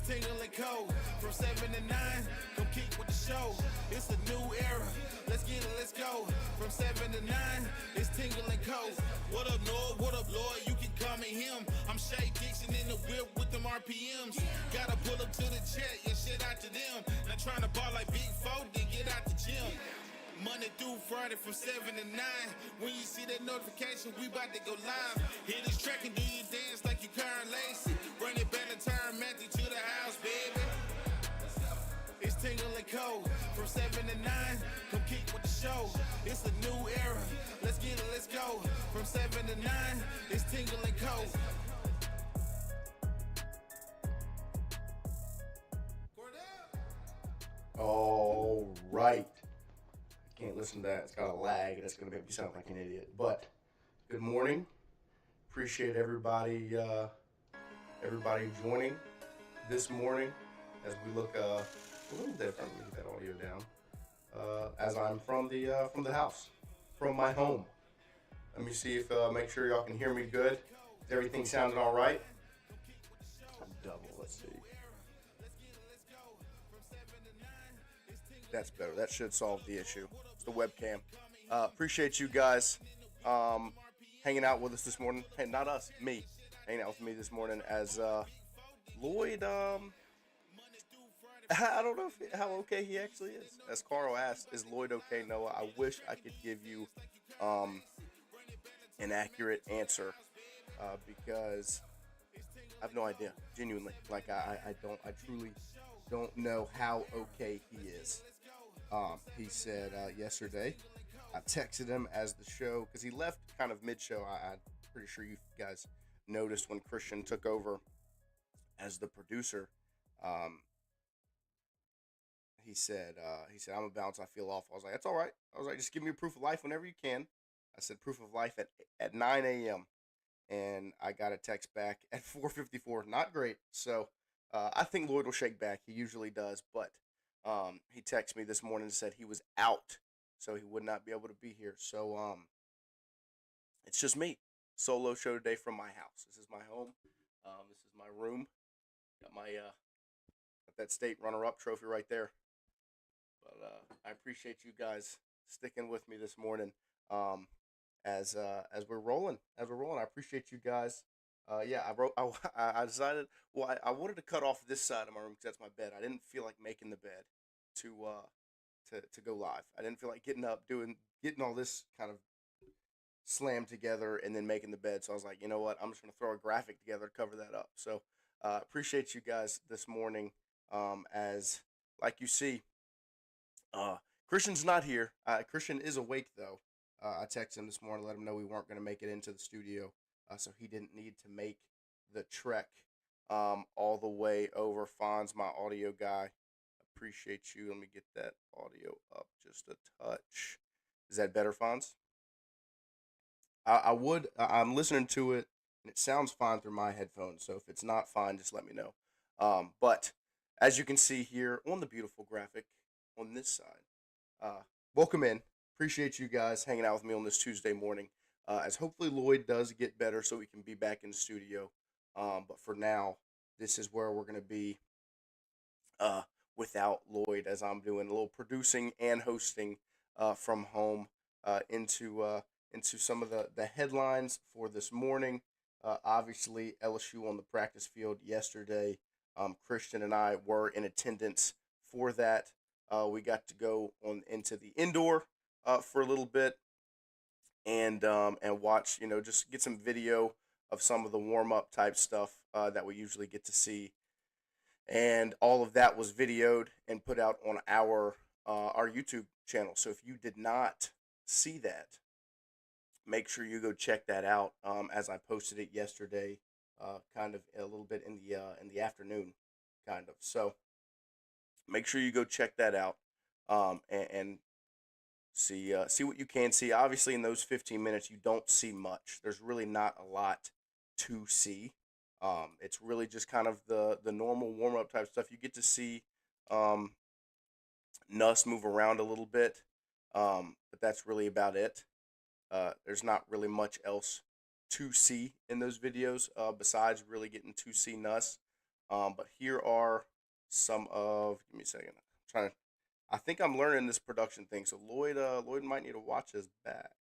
Tingle and Co. From 7 to 9, come kick with the show. It's a new era. Let's get it, let's go. From 7 to 9, it's Tingle and Co. What up, Lloyd? What up, Lloyd? You can call me him. I'm Shay Dixon in the whip with them RPMs. Gotta pull up to the chat, yeah, shit out to them. Not trying to ball like Big Four, then get out the gym. Monday through Friday from 7 to 9. When you see that notification, we about to go live. Hit this track and do your dance like you Karen Lacey. Run it back and turn Matthew to the house, baby. It's Tingle and Co. From 7 to 9, come kick with the show. It's a new era. Let's get it, let's go. From 7 to 9, it's Tingle and Co. All right. Can't listen to that. It's got a lag. That's going to make me sound like an idiot. But good morning. Appreciate everybody joining this morning as we look a little different. Let me get that audio down. As I'm from the house, from my home. Let me see if make sure y'all can hear me good. Is everything sounding all right? Double. Let's see. That's better. That should solve the issue. It's the webcam. Appreciate you guys hanging out with us this morning. Hey, not us, me. Hanging out with me this morning as Lloyd, I don't know how okay he actually is. As Carl asked, is Lloyd okay, Noah? I wish I could give you an accurate answer because I have no idea. Genuinely. Like, I truly don't know how okay he is. He said yesterday, I texted him as the show, because he left kind of mid-show. I'm pretty sure you guys noticed when Christian took over as the producer. He said, I'm a bounce, I feel awful. I was like, that's all right. I was like, just give me a proof of life whenever you can. I said proof of life at 9 a.m. And I got a text back at 4:54. Not great. So I think Lloyd will shake back. He usually does, but he texted me this morning and said he was out, so he would not be able to be here. So it's just me. Solo show today from my house. This is my home. This is my room. Got my got that state runner-up trophy right there. But I appreciate you guys sticking with me this morning as we're rolling. I appreciate you guys. Yeah, I decided, well, I wanted to cut off this side of my room because that's my bed. I didn't feel like making the bed to go live. I didn't feel like getting up, getting all this kind of slammed together and then making the bed. So I was like, you know what? I'm just going to throw a graphic together to cover that up. So appreciate you guys this morning. As like you see, Christian's not here. Christian is awake though. I texted him this morning, let him know we weren't going to make it into the studio. So he didn't need to make the trek all the way over. Fonz, my audio guy, appreciate you. Let me get that audio up just a touch. Is that better, Fonz? I'm listening to it, and it sounds fine through my headphones. So if it's not fine, just let me know. But as you can see here on the beautiful graphic on this side, welcome in. Appreciate you guys hanging out with me on this Tuesday morning. As hopefully Lloyd does get better so we can be back in the studio. But for now, this is where we're going to be without Lloyd, as I'm doing a little producing and hosting from home into some of the headlines for this morning. Obviously, LSU on the practice field yesterday. Christian and I were in attendance for that. We got to go on into the indoor for a little bit. And watch, just get some video of some of the warm-up type stuff that we usually get to see. And all of that was videoed and put out on our YouTube channel. So if you did not see that, make sure you go check that out as I posted it yesterday, kind of a little bit in the afternoon, kind of. So make sure you go check that out and see what you can see. Obviously, in those 15 minutes, you don't see much. There's really not a lot to see. It's really just kind of the normal warm-up type stuff. You get to see Nuss move around a little bit, but that's really about it. There's not really much else to see in those videos besides really getting to see Nuss. But here are some of. Give me a second. I'm trying to. I think I'm learning this production thing. So Lloyd might need to watch his back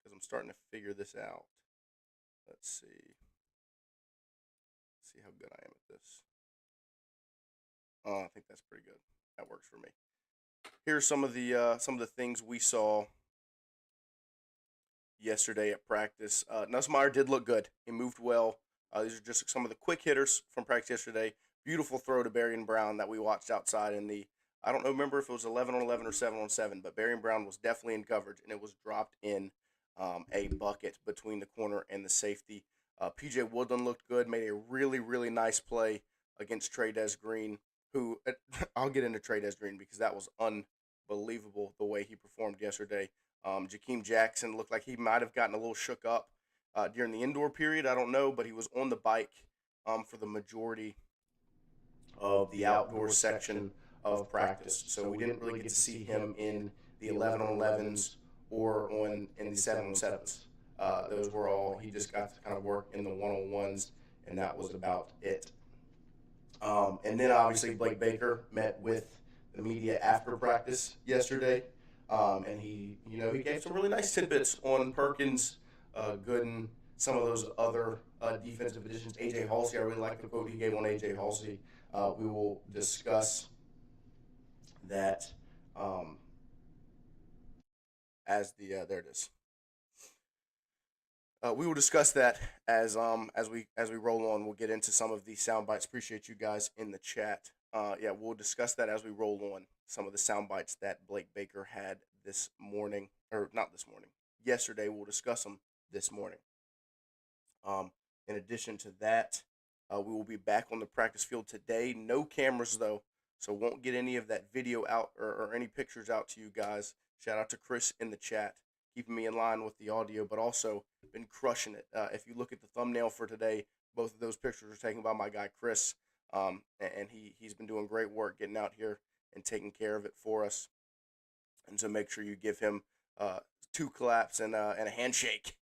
because I'm starting to figure this out. Let's see. See how good I am at this. I think that's pretty good. That works for me. Here's some of the things we saw yesterday at practice. Nussmeier did look good. He moved well. These are just some of the quick hitters from practice yesterday. Beautiful throw to Berrien Brown that we watched outside in the. I don't remember if it was 11 on 11 or 7 on 7, but Berrien Brown was definitely in coverage, and it was dropped in a bucket between the corner and the safety. PJ Woodland looked good, made a really, really nice play against Trades Green, who I'll get into Trades Green because that was unbelievable the way he performed yesterday. Jakeem Jackson looked like he might have gotten a little shook up during the indoor period. I don't know, but he was on the bike for the majority of the outdoor section of practice. So we didn't really get to see him in the 11 on 11s or in the 7 on 7s. Those were all, he just got to kind of work in the 1-on-1s, and that was about it. And then obviously Blake Baker met with the media after practice yesterday. And he gave some really nice tidbits on Perkins, Gooden, some of those other defensive additions. AJ Halsey, I really like the quote he gave on AJ Halsey. We will discuss that as there it is. We will discuss that as we roll on. We'll get into some of the sound bites. Appreciate you guys in the chat. We'll discuss that as we roll on. Some of the sound bites that Blake Baker had this morning, or not this morning, yesterday. We'll discuss them this morning. In addition to that, we will be back on the practice field today. No cameras though, so won't get any of that video out or any pictures out to you guys. Shout out to Chris in the chat, keeping me in line with the audio, but also been crushing it. If you look at the thumbnail for today, both of those pictures are taken by my guy Chris, and he's been doing great work getting out here and taking care of it for us. And so make sure you give him 2 claps and a handshake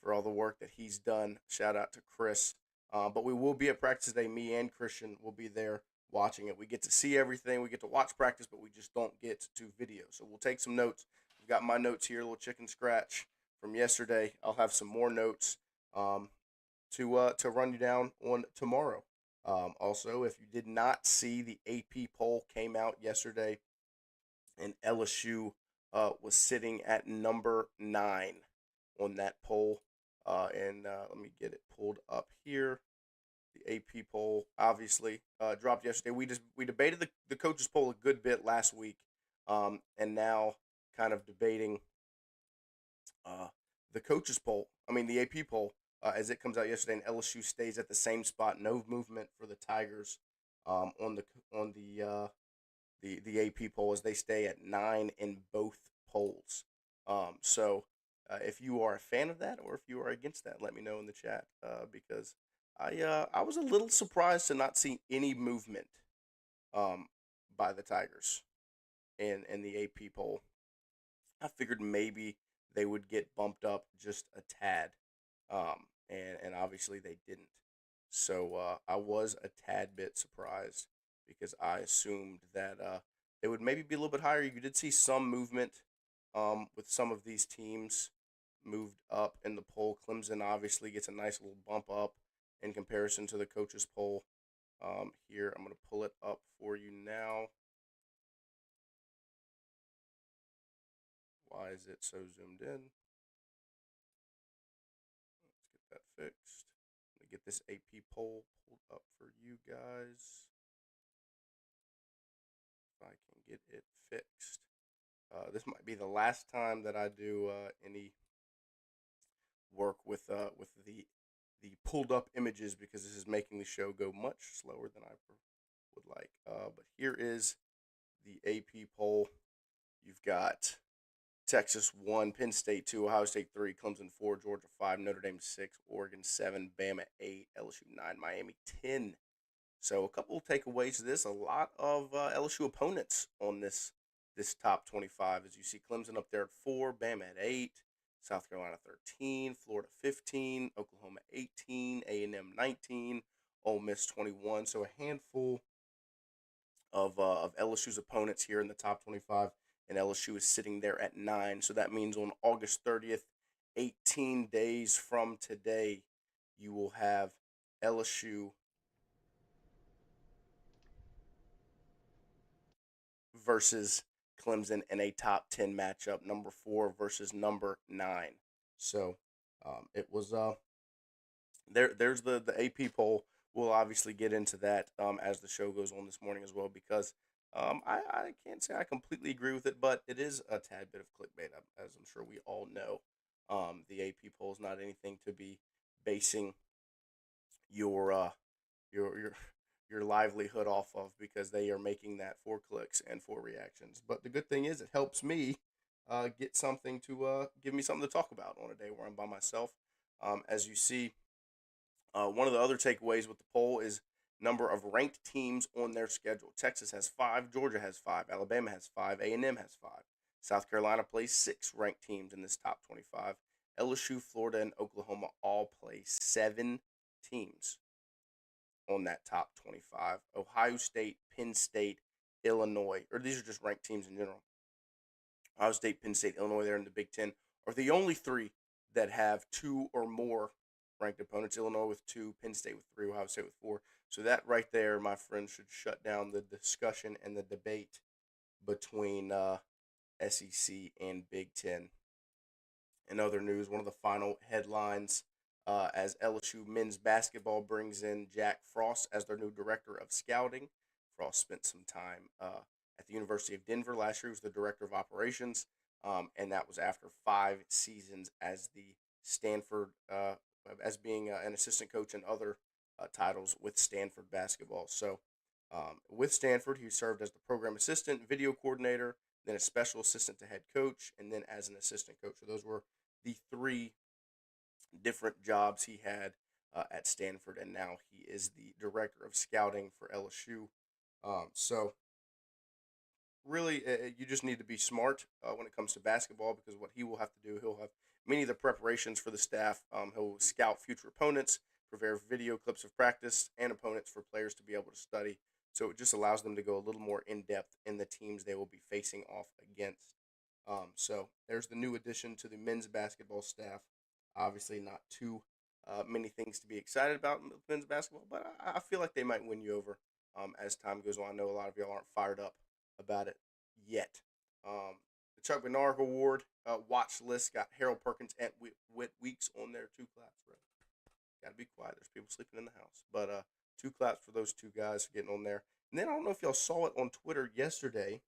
for all the work that he's done. Shout out to Chris. But we will be at practice today. Me and Christian will be there watching it. We get to see everything. We get to watch practice, but we just don't get to video. So we'll take some notes. I've got my notes here, a little chicken scratch from yesterday. I'll have some more notes to run you down on tomorrow. Also, if you did not see, the AP poll came out yesterday, and LSU was sitting at number 9 on that poll. And let me get it pulled up here. The AP poll obviously dropped yesterday. We debated the coaches poll a good bit last week, and now kind of debating the coaches poll. I mean the AP poll as it comes out yesterday, and LSU stays at the same spot. No movement for the Tigers on the AP poll, as they stay at 9 in both polls. So if you are a fan of that or if you are against that, let me know in the chat because I was a little surprised to not see any movement by the Tigers in the AP poll. I figured maybe they would get bumped up just a tad, and obviously they didn't. So I was a tad bit surprised because I assumed that they would maybe be a little bit higher. You did see some movement with some of these teams moved up in the poll. Clemson obviously gets a nice little bump up in comparison to the coaches poll. Here, I'm going to pull it up for you now. Why is it so zoomed in? Let's get that fixed. I'm going to get this AP poll pulled up for you guys. If I can get it fixed. This might be the last time that I do any work with the pulled up images, because this is making the show go much slower than I would like. But here is the AP poll. You've got Texas 1, Penn State 2, Ohio State 3, Clemson 4, Georgia 5, Notre Dame 6, Oregon 7, Bama 8, LSU 9, Miami 10. So a couple of takeaways to this. A lot of LSU opponents on this top 25. As you see, Clemson up there at 4, Bama at 8, South Carolina 13, Florida 15, Oklahoma 18, A&M 19, Ole Miss 21. So a handful of LSU's opponents here in the top 25, and LSU is sitting there at 9. So that means on August 30th, 18 days from today, you will have LSU versus Clemson in a top 10 matchup, number 4 versus number 9. So it was there's the AP poll. We'll obviously get into that as the show goes on this morning as well, because I can't say I completely agree with it, but it is a tad bit of clickbait, as I'm sure we all know. The AP poll is not anything to be basing your your your your livelihood off of, because they are making that for clicks and for reactions. But the good thing is, it helps me get something to give me something to talk about on a day where I'm by myself. As you see, one of the other takeaways with the poll is number of ranked teams on their schedule. Texas has 5, Georgia has 5, Alabama has 5, A&M has 5. South Carolina plays 6 ranked teams in this top 25. LSU, Florida, and Oklahoma all play 7 teams on that top 25. Ohio State, Penn State, Illinois, or these are just ranked teams in general. Ohio State, Penn State, Illinois, they're in the Big Ten, are the only 3 that have 2 or more ranked opponents. Illinois with 2, Penn State with 3, Ohio State with 4. So that right there, my friends, should shut down the discussion and the debate between SEC and Big Ten. In other news, one of the final headlines, as LSU men's basketball brings in Jack Frost as their new director of scouting. Frost spent some time at the University of Denver last year. He was the director of operations, and that was after 5 seasons as the Stanford, as being an assistant coach and other titles with Stanford basketball. So, with Stanford, he served as the program assistant, video coordinator, then a special assistant to head coach, and then as an assistant coach. So those were the 3 different jobs he had at Stanford, and now he is the director of scouting for LSU. So really, you just need to be smart when it comes to basketball, because what he will have to do, he'll have many of the preparations for the staff. He'll scout future opponents, prepare video clips of practice and opponents for players to be able to study. So it just allows them to go a little more in depth in the teams they will be facing off against. So there's the new addition to the men's basketball staff. Obviously, not too many things to be excited about in men's basketball, but I feel like they might win you over as time goes on. I know a lot of y'all aren't fired up about it yet. The Chuck Bednarik Award watch list got Harold Perkins and Whit Weeks on there. 2 claps, bro. Gotta be quiet. There's people sleeping in the house. But 2 claps for those 2 guys for getting on there. And then I don't know if y'all saw it on Twitter yesterday.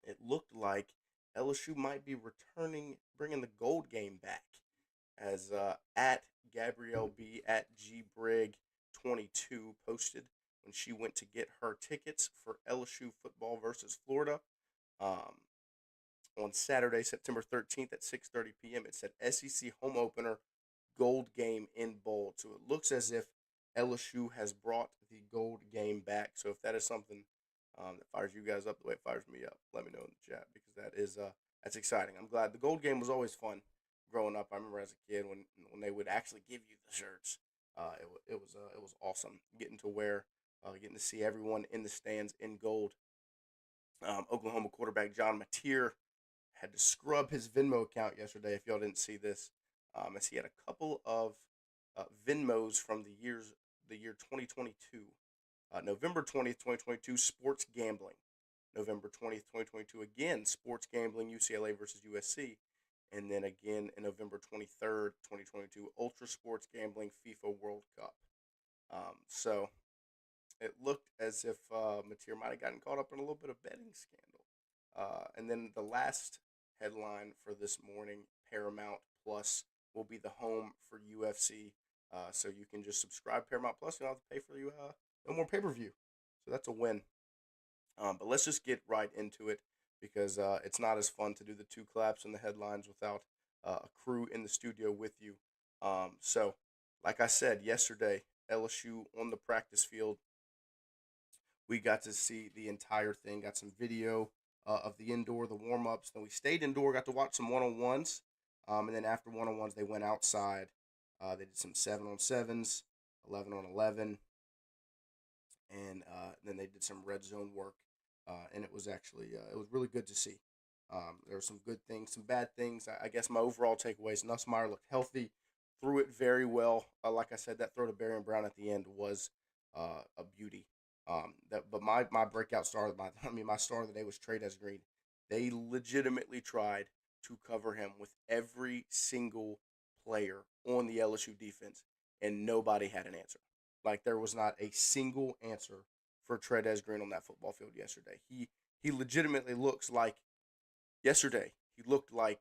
It looked like LSU might be bringing the gold game back, as at Gabrielle B at GBrig22 posted when she went to get her tickets for LSU football versus Florida on Saturday, September 13th at 6:30 p.m. It said SEC home opener, gold game in bold. So it looks as if LSU has brought the gold game back. So if that is something that fires you guys up the way it fires me up, let me know in the chat, because that's exciting. I'm glad. The gold game was always fun growing up. I remember as a kid when they would actually give you the shirts. It was awesome getting to wear, getting to see everyone in the stands in gold. Oklahoma quarterback John Mateer had to scrub his Venmo account yesterday, if y'all didn't see this, as he had a couple of Venmos from the year 2022. November 20th, 2022, sports gambling. November 20th, 2022, again, sports gambling, UCLA versus USC. And then again in November 23rd, 2022, Ultra Sports Gambling FIFA World Cup. So it looked as if Mateer might have gotten caught up in a little bit of betting scandal. And then the last headline for this morning, Paramount Plus will be the home for UFC. So you can just subscribe Paramount Plus. You don't have to pay for no more pay-per-view. So that's a win. But let's just get right into it, because it's not as fun to do the 2 claps and the headlines without a crew in the studio with you. So, like I said yesterday, LSU on the practice field, we got to see the entire thing, got some video of the indoor, the warm-ups. Then we stayed indoor, got to watch some one-on-ones. And then after one-on-ones, they went outside. They did some 7-on-7s, 11-on-11. and then they did some red zone work, and it was actually it was really good to see. There were some good things, some bad things. I guess my overall takeaways: Nussmeier looked healthy, threw it very well. Like I said, that throw to Barry and Brown at the end was a beauty. But my breakout star, my star of the day was Trades Green. They legitimately tried to cover him with every single player on the LSU defense, and nobody had an answer. Like there was not a single answer for Trades Green on that football field yesterday. He legitimately looks like yesterday. He looked like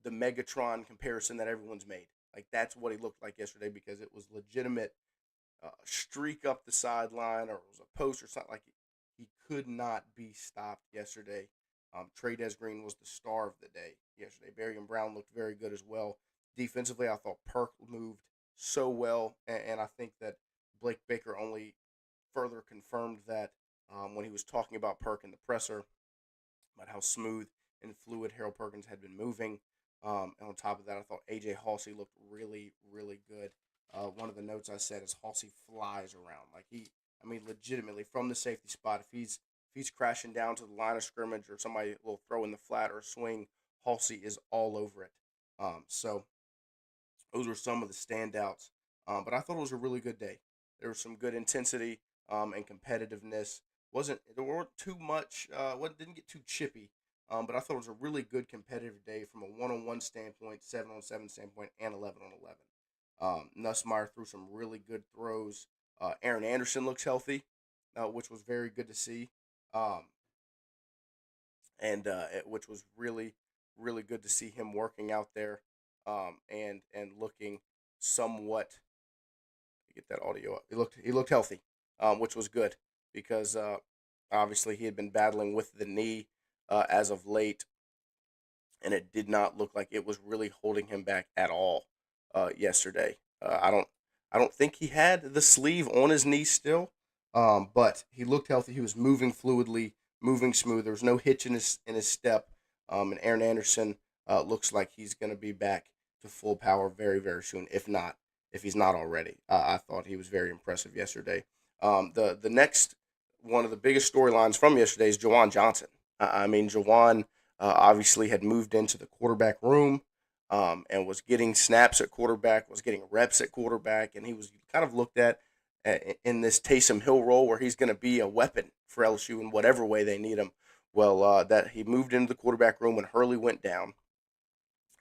the Megatron comparison that everyone's made. Like that's what he looked like yesterday because it was legitimate streak up the sideline or it was a post or something like he could not be stopped yesterday. Trades Green was the star of the day yesterday. Barry and Brown looked very good as well. Defensively, I thought Perk moved so well, and I think that Blake Baker only further confirmed that when he was talking about Perk in the presser, about how smooth and fluid Harold Perkins had been moving. And on top of that, I thought AJ Halsey looked really, really good. One of the notes I said is Halsey flies around. Like legitimately from the safety spot, if he's crashing down to the line of scrimmage or somebody will throw in the flat or swing, Halsey is all over it. So those were some of the standouts. But I thought it was a really good day. There was some good intensity and competitiveness. There weren't too much. Didn't get too chippy. But I thought it was a really good competitive day from a one-on-one standpoint, 7-on-7 standpoint, and 11-on-11. Nussmeier threw some really good throws. Aaron Anderson looks healthy, which was very good to see, which was really, really good to see him working out there, and looking somewhat. Get that audio up. He looked healthy, which was good because obviously he had been battling with the knee as of late, and it did not look like it was really holding him back at all yesterday. I don't think he had the sleeve on his knee still, but he looked healthy. He was moving fluidly, moving smooth. There was no hitch in his step, and Aaron Anderson looks like he's going to be back to full power very, very soon, if he's not already. I thought he was very impressive yesterday. The next one of the biggest storylines from yesterday is Juwan Johnson. Juwan obviously had moved into the quarterback room and was getting snaps at quarterback, was getting reps at quarterback, and he was kind of looked at in this Taysom Hill role where he's going to be a weapon for LSU in whatever way they need him. Well, that he moved into the quarterback room when Hurley went down,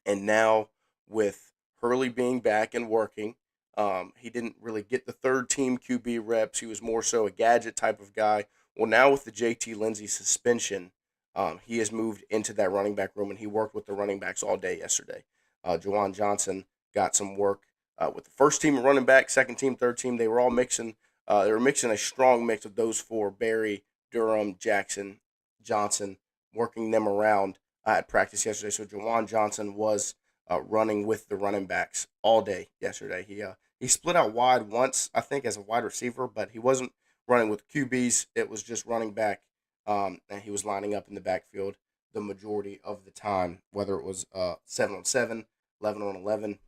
and now with Hurley being back and working, he didn't really get the third team QB reps. He was more so a gadget type of guy. Well, now with the JT Lindsey suspension, he has moved into that running back room, and he worked with the running backs all day yesterday. Juwan Johnson got some work with the first team running back, second team, third team. They were all mixing. They were mixing a strong mix of those four: Barry, Durham, Jackson, Johnson, working them around at practice yesterday. So Juwan Johnson was running with the running backs all day yesterday. He split out wide once, I think, as a wide receiver, but he wasn't running with QBs. It was just running back, and he was lining up in the backfield the majority of the time, whether it was 7-on-7, 11-on-11.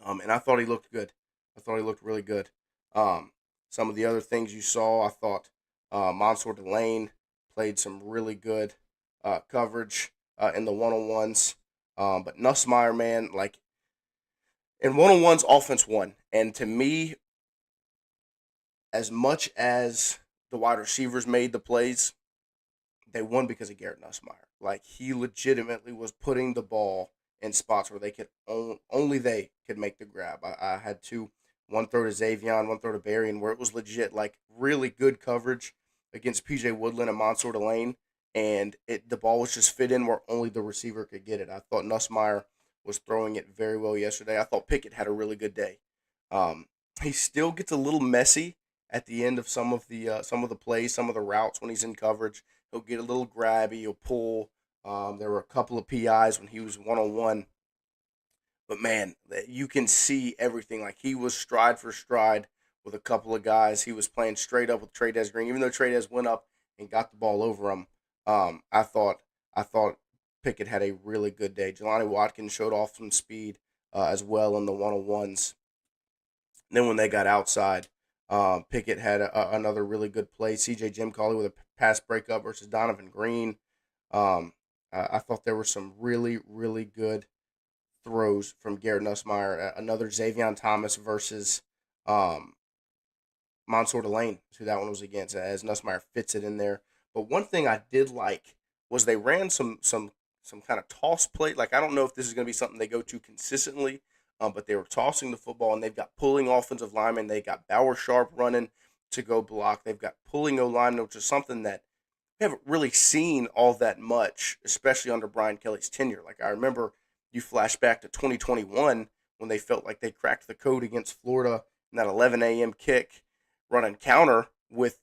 And I thought he looked good. I thought he looked really good. Some of the other things you saw, I thought Mansour Delane played some really good coverage in the one-on-ones. But Nussmeier, man, like in one-on-ones, offense won. And to me, as much as the wide receivers made the plays, they won because of Garrett Nussmeier. Like he legitimately was putting the ball in spots where they could only they could make the grab. I had one throw to Xavion, one throw to Barry, and where it was legit, like really good coverage against PJ Woodland and Mansour Delane, and the ball was just fit in where only the receiver could get it. I thought Nussmeier was throwing it very well yesterday. I thought Pickett had a really good day. He still gets a little messy at the end of some of the plays, some of the routes when he's in coverage. He'll get a little grabby, he'll pull. There were a couple of PIs when he was one-on-one. But, man, you can see everything. Like, he was stride for stride with a couple of guys. He was playing straight up with Trades Green. Even though Trades went up and got the ball over him, I thought Pickett had a really good day. Jelani Watkins showed off some speed as well in the one-on-ones. And then when they got outside, Pickett had another really good play. C.J. Jim Colley with a pass breakup versus Donovan Green. I thought there were some really, really good throws from Garrett Nussmeier. Another Xavier Thomas versus um, Mansour Delane, who that one was against, as Nussmeier fits it in there. But one thing I did like was they ran some kind of toss play. Like, I don't know if this is going to be something they go to consistently, but they were tossing the football, and they've got pulling offensive linemen. They got Bauer Sharp running to go block. They've got pulling O linemen, which is something that we haven't really seen all that much, especially under Brian Kelly's tenure. Like, I remember you flash back to 2021 when they felt like they cracked the code against Florida in that 11 a.m. kick, running counter with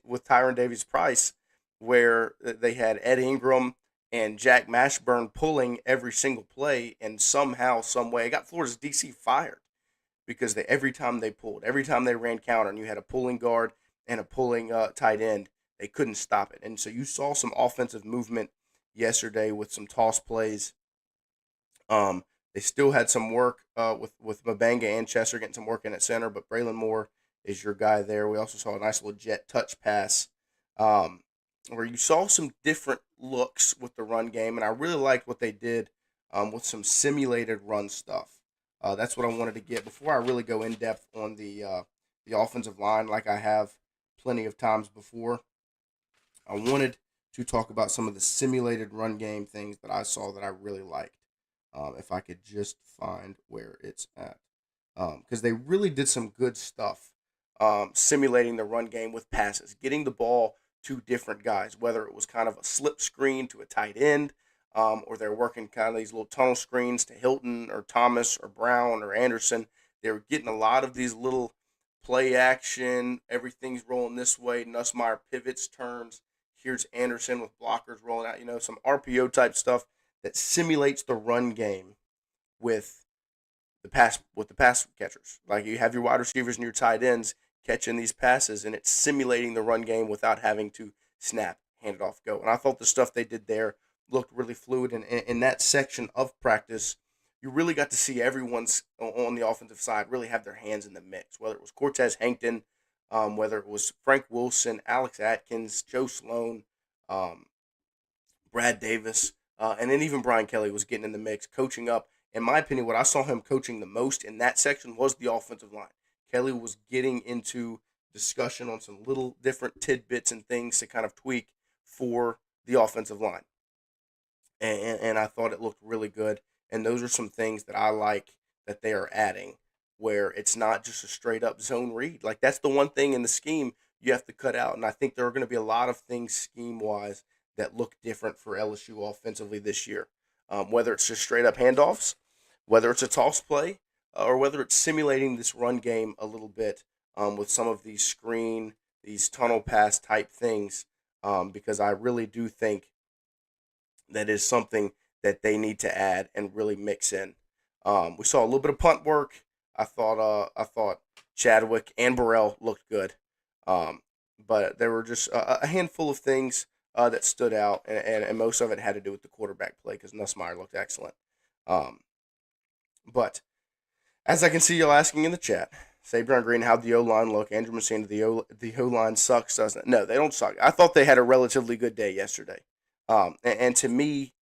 with Tyron Davies Price, where they had Ed Ingram and Jack Mashburn pulling every single play, and somehow, some way, it got Florida's DC fired because every time they pulled, every time they ran counter, and you had a pulling guard and a pulling tight end, they couldn't stop it. And so you saw some offensive movement yesterday with some toss plays. They still had some work with Mabanga and Chester getting some work in at center, but Braylon Moore is your guy there. We also saw a nice little jet touch pass where you saw some different looks with the run game, and I really liked what they did with some simulated run stuff. That's what I wanted to get before I really go in depth on the offensive line, like I have plenty of times before. I wanted to talk about some of the simulated run game things that I saw that I really liked. If I could just find where it's at, because they really did some good stuff simulating the run game with passes, getting the ball to different guys, whether it was kind of a slip screen to a tight end, or they're working kind of these little tunnel screens to Hilton or Thomas or Brown or Anderson. They were getting a lot of these little play action, everything's rolling this way, Nussmeier pivots, turns, here's Anderson with blockers rolling out, some RPO type stuff that simulates the run game with the pass catchers. Like, you have your wide receivers and your tight ends catching these passes, and it's simulating the run game without having to snap, hand it off, go. And I thought the stuff they did there looked really fluid. And in that section of practice, you really got to see everyone's on the offensive side really have their hands in the mix, whether it was Cortez Hankton, whether it was Frank Wilson, Alex Atkins, Joe Sloan, Brad Davis, and then even Brian Kelly was getting in the mix, coaching up. In my opinion, what I saw him coaching the most in that section was the offensive line. Kelly was getting into discussion on some little different tidbits and things to kind of tweak for the offensive line. And I thought it looked really good. And those are some things that I like that they are adding, where it's not just a straight up zone read. Like, that's the one thing in the scheme you have to cut out. And I think there are going to be a lot of things scheme wise that look different for LSU offensively this year. Whether it's just straight up handoffs, whether it's a toss play, or whether it's simulating this run game a little bit with some of these tunnel pass type things, because I really do think that is something that they need to add and really mix in. We saw a little bit of punt work. I thought Chadwick and Burrell looked good, but there were just a handful of things that stood out, and most of it had to do with the quarterback play because Nussmeier looked excellent. But as I can see y'all asking in the chat, Sabrion Green, how'd the O-line look? Andrew Messina, the O-line sucks, doesn't it? No, they don't suck. I thought they had a relatively good day yesterday. And to me,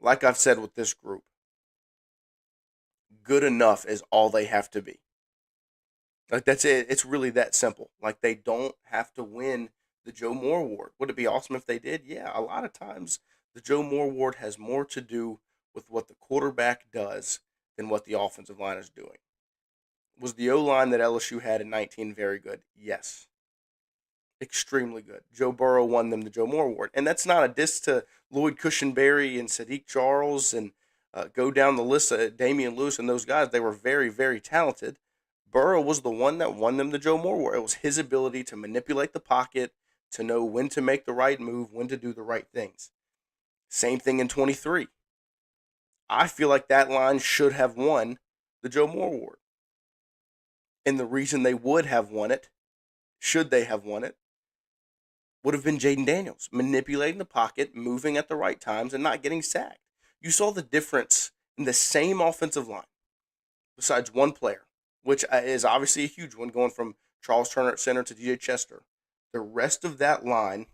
like I've said with this group, good enough is all they have to be. Like, that's it. It's really that simple. Like, they don't have to win the Joe Moore Award. Would it be awesome if they did? Yeah, a lot of times the Joe Moore Award has more to do with what the quarterback does than what the offensive line is doing. Was the O-line that LSU had in 19 very good? Yes. Extremely good. Joe Burrow won them the Joe Moore Award. And that's not a diss to Lloyd Cushenberry and Sadiq Charles and go down the list of Damian Lewis and those guys. They were very, very talented. Burrow was the one that won them the Joe Moore Award. It was his ability to manipulate the pocket, to know when to make the right move, when to do the right things. Same thing in 23. I feel like that line should have won the Joe Moore Award. And the reason they would have won it, should they have won it, would have been Jaden Daniels, manipulating the pocket, moving at the right times, and not getting sacked. You saw the difference in the same offensive line, besides one player, which is obviously a huge one, going from Charles Turner at center to DJ Chester. The rest of that line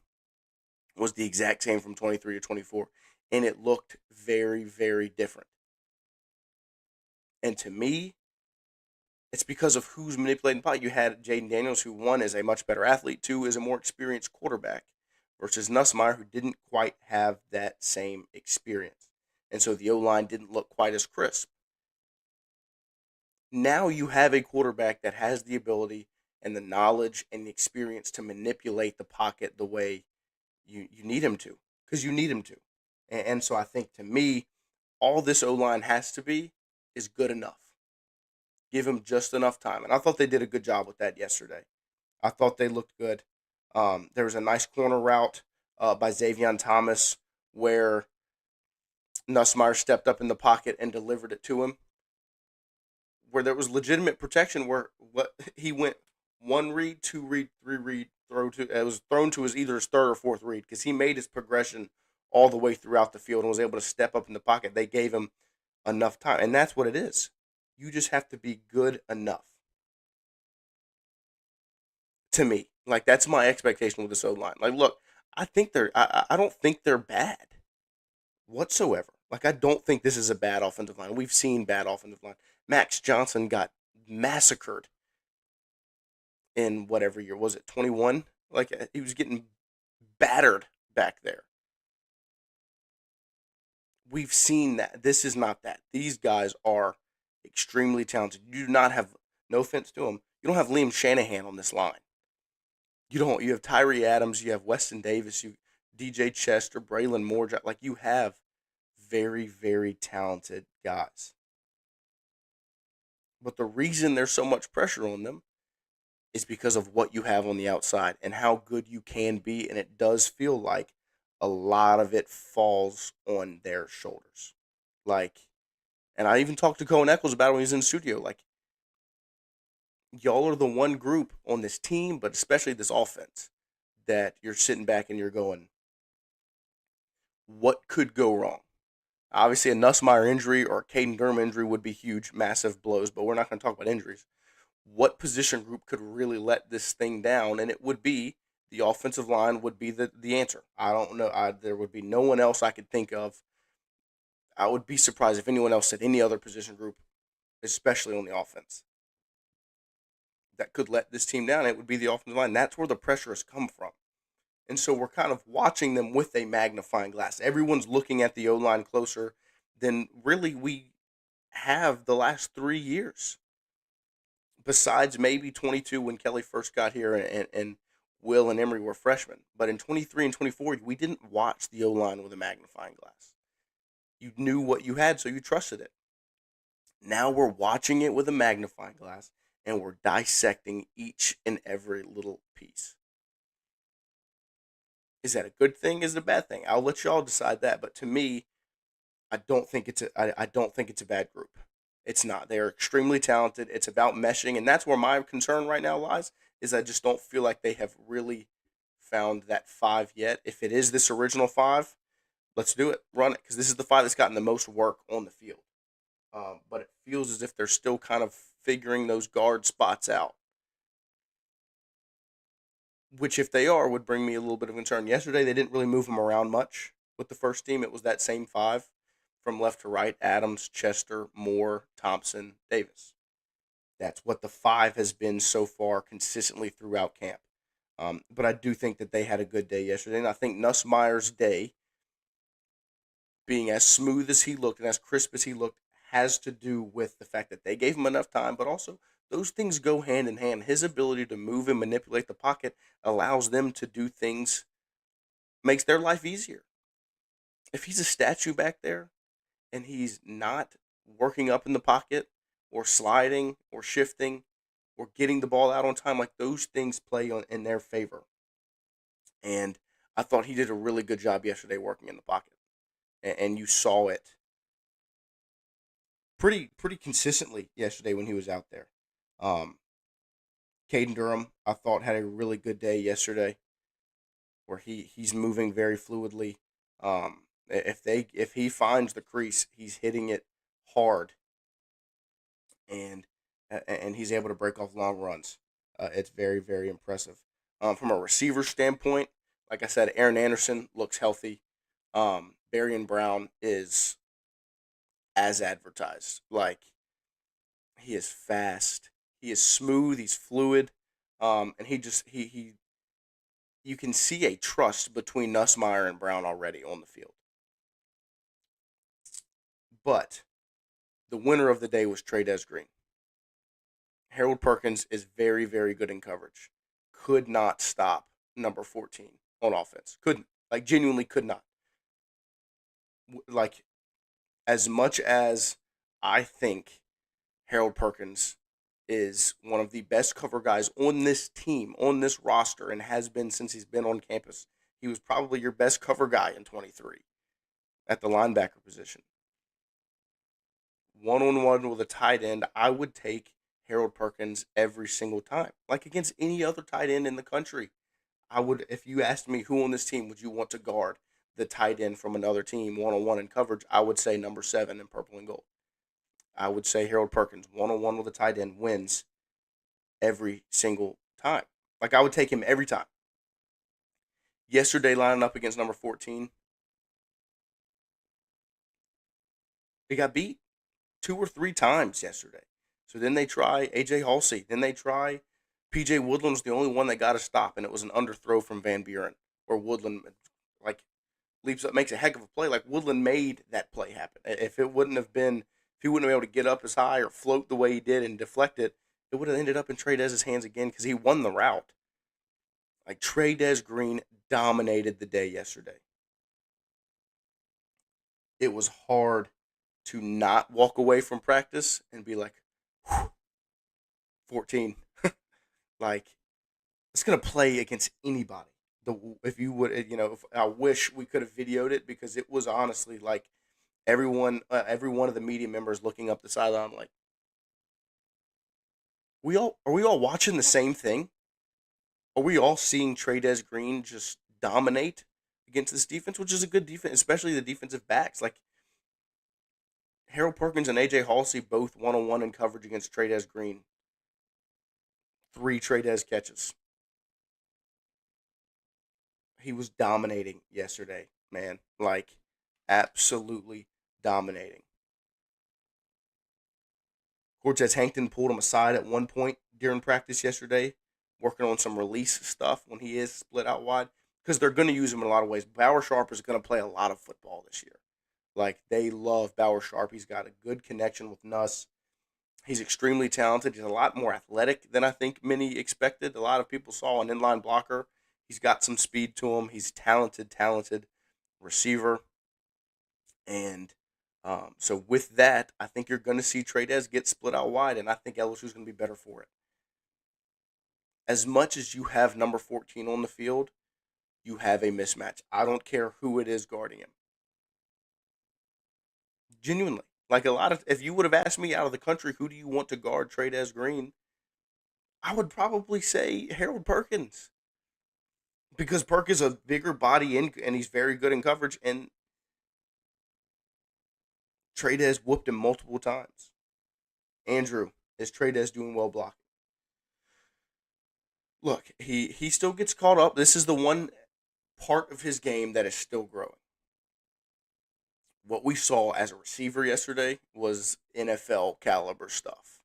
was the exact same from 23 to 24, and it looked very, very different. And to me, it's because of who's manipulating the pocket. You had Jaden Daniels, who, one, is a much better athlete, two, is a more experienced quarterback, versus Nussmeier, who didn't quite have that same experience. And so the O-line didn't look quite as crisp. Now you have a quarterback that has the ability and the knowledge and the experience to manipulate the pocket the way you need him to, because you need him to. And so I think, to me, all this O-line has to be is good enough. Give him just enough time. And I thought they did a good job with that yesterday. I thought they looked good. There was a nice corner route by Xavier Thomas where Nussmeier stepped up in the pocket and delivered it to him, where there was legitimate protection, where he went one read, two read, three read, throw to, it was thrown to either his third or fourth read, because he made his progression all the way throughout the field and was able to step up in the pocket. They gave him enough time, and that's what it is. You just have to be good enough. To me, like, that's my expectation with this O-line. Like, look, I don't think they're bad whatsoever. Like, I don't think this is a bad offensive line. We've seen bad offensive line. Max Johnson got massacred in whatever year was it, 21? Like, he was getting battered back there. We've seen that. This is not that. These guys are extremely talented. You do not have, no offense to them, you don't have Liam Shanahan on this line. You don't. You have Tyree Adams, you have Weston Davis, you DJ Chester, Braylon Moore. Like, you have very, very talented guys. But the reason there's so much pressure on them is because of what you have on the outside and how good you can be. And it does feel like a lot of it falls on their shoulders. Like, and I even talked to Cohen Eccles about it when he was in the studio. Like, y'all are the one group on this team, but especially this offense, that you're sitting back and you're going, what could go wrong? Obviously, a Nussmeier injury or a Caden Durham injury would be huge, massive blows, but we're not going to talk about injuries. What position group could really let this thing down? And it would be the offensive line would be the answer. I don't know. There would be no one else I could think of. I would be surprised if anyone else said any other position group, especially on the offense, that could let this team down. It would be the offensive line. That's where the pressure has come from. And so we're kind of watching them with a magnifying glass. Everyone's looking at the O-line closer than really we have the last 3 years. Besides maybe 22 when Kelly first got here and Will and Emery were freshmen. But in 23 and 24, we didn't watch the O-line with a magnifying glass. You knew what you had, so you trusted it. Now we're watching it with a magnifying glass, and we're dissecting each and every little piece. Is that a good thing? Is it a bad thing? I'll let y'all decide that. But to me, I don't think it's a bad group. It's not. They are extremely talented. It's about meshing, and that's where my concern right now lies. Is I just don't feel like they have really found that five yet. If it is this original five, let's do it. Run it, because this is the five that's gotten the most work on the field. But it feels as if they're still kind of figuring those guard spots out, which, if they are, would bring me a little bit of concern. Yesterday, they didn't really move them around much with the first team. It was that same five from left to right: Adams, Chester, Moore, Thompson, Davis. That's what the five has been so far consistently throughout camp. But I do think that they had a good day yesterday, and I think Nussmeier's day, being as smooth as he looked and as crisp as he looked, has to do with the fact that they gave him enough time, but also those things go hand in hand. His ability to move and manipulate the pocket allows them to do things, makes their life easier. If he's a statue back there and he's not working up in the pocket or sliding or shifting or getting the ball out on time, like, those things play in their favor. And I thought he did a really good job yesterday working in the pocket. And you saw it pretty consistently yesterday when he was out there. Caden Durham, I thought, had a really good day yesterday, where he's moving very fluidly. If he finds the crease, he's hitting it hard, and he's able to break off long runs. It's very, very impressive. From a receiver standpoint, like I said, Aaron Anderson looks healthy. Barian Brown is as advertised. Like, he is fast, he is smooth, he's fluid, and he you can see a trust between Nussmeier and Brown already on the field. But the winner of the day was Trey Green. Harold Perkins is very, very good in coverage. Could not stop number 14 on offense. Couldn't. Like, genuinely could not. Like, as much as I think Harold Perkins is one of the best cover guys on this team, on this roster, and has been since he's been on campus, he was probably your best cover guy in 23 at the linebacker position. One-on-one with a tight end, I would take Harold Perkins every single time. Like, against any other tight end in the country, I would, if you asked me who on this team would you want to guard the tight end from another team one-on-one in coverage, I would say number 7 in purple and gold. I would say Harold Perkins, one-on-one with a tight end, wins every single time. Like, I would take him every time. Yesterday, lining up against number 14, he got beat 2 or 3 times yesterday. So then they try A.J. Halsey. Then they try P.J. Woodland was the only one that got a stop, and it was an underthrow from Van Buren, where Woodland, like, leaps up, makes a heck of a play. Like, Woodland made that play happen. If he wouldn't have been able to get up as high or float the way he did and deflect it, it would have ended up in Trey Dez's hands again because he won the route. Like, Trey Green dominated the day yesterday. It was hard to not walk away from practice and be like, 14. Like, it's going to play against anybody. If you would, I wish we could have videoed it because it was honestly like every one of the media members looking up the sideline like, are we all watching the same thing? Are we all seeing Trey Green just dominate against this defense, which is a good defense, especially the defensive backs? Like, Harold Perkins and A.J. Halsey both one-on-one in coverage against Trey Green. 3 Trey catches. He was dominating yesterday, man. Like, absolutely dominating. Cortez Hankton pulled him aside at one point during practice yesterday, working on some release stuff when he is split out wide, because they're going to use him in a lot of ways. Bauer Sharp is going to play a lot of football this year. Like, they love Bauer Sharp. He's got a good connection with Nuss. He's extremely talented. He's a lot more athletic than I think many expected. A lot of people saw an inline blocker. He's got some speed to him. He's talented receiver. And so with that, I think you're going to see Trey get split out wide, and I think LSU's going to be better for it. As much as you have number 14 on the field, you have a mismatch. I don't care who it is guarding him. Genuinely. Like, if you would have asked me out of the country, who do you want to guard Trey Green, I would probably say Harold Perkins. Because Perk is a bigger body and he's very good in coverage, and Trey whooped him multiple times. Andrew, is Trey doing well blocking? Look, he still gets caught up. This is the one part of his game that is still growing. What we saw as a receiver yesterday was NFL caliber stuff.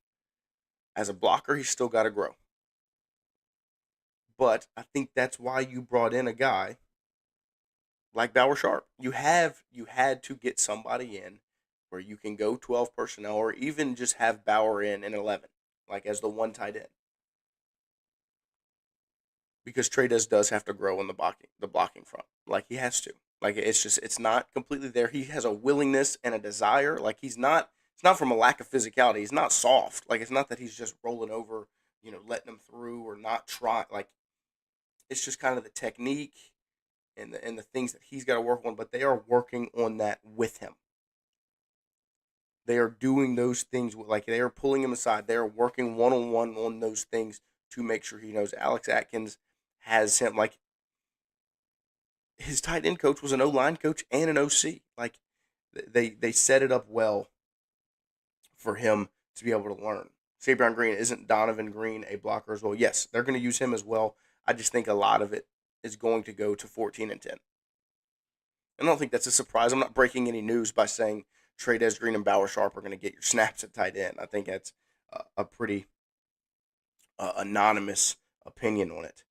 As a blocker, he's still got to grow. But I think that's why you brought in a guy like Bauer Sharp. You had to get somebody in where you can go 12 personnel, or even just have Bauer in 11, like as the one tight end. Because Trey does have to grow in the blocking front. Like, he has to. Like, it's not completely there. He has a willingness and a desire. Like, it's not from a lack of physicality. He's not soft. Like, it's not that he's just rolling over, letting them through or not trying. Like, it's just kind of the technique and the things that he's got to work on. But they are working on that with him. They are doing those things. Like, they are pulling him aside. They are working one-on-one on those things to make sure he knows. Alex Atkins has him, like, his tight end coach was an O-line coach and an OC. Like, they set it up well for him to be able to learn. Savion Green, isn't Donovan Green a blocker as well? Yes, they're going to use him as well. I just think a lot of it is going to go to 14 and 10. I don't think that's a surprise. I'm not breaking any news by saying Trey'Dez Green and Bauer Sharp are going to get your snaps at tight end. I think that's a pretty anonymous opinion on it.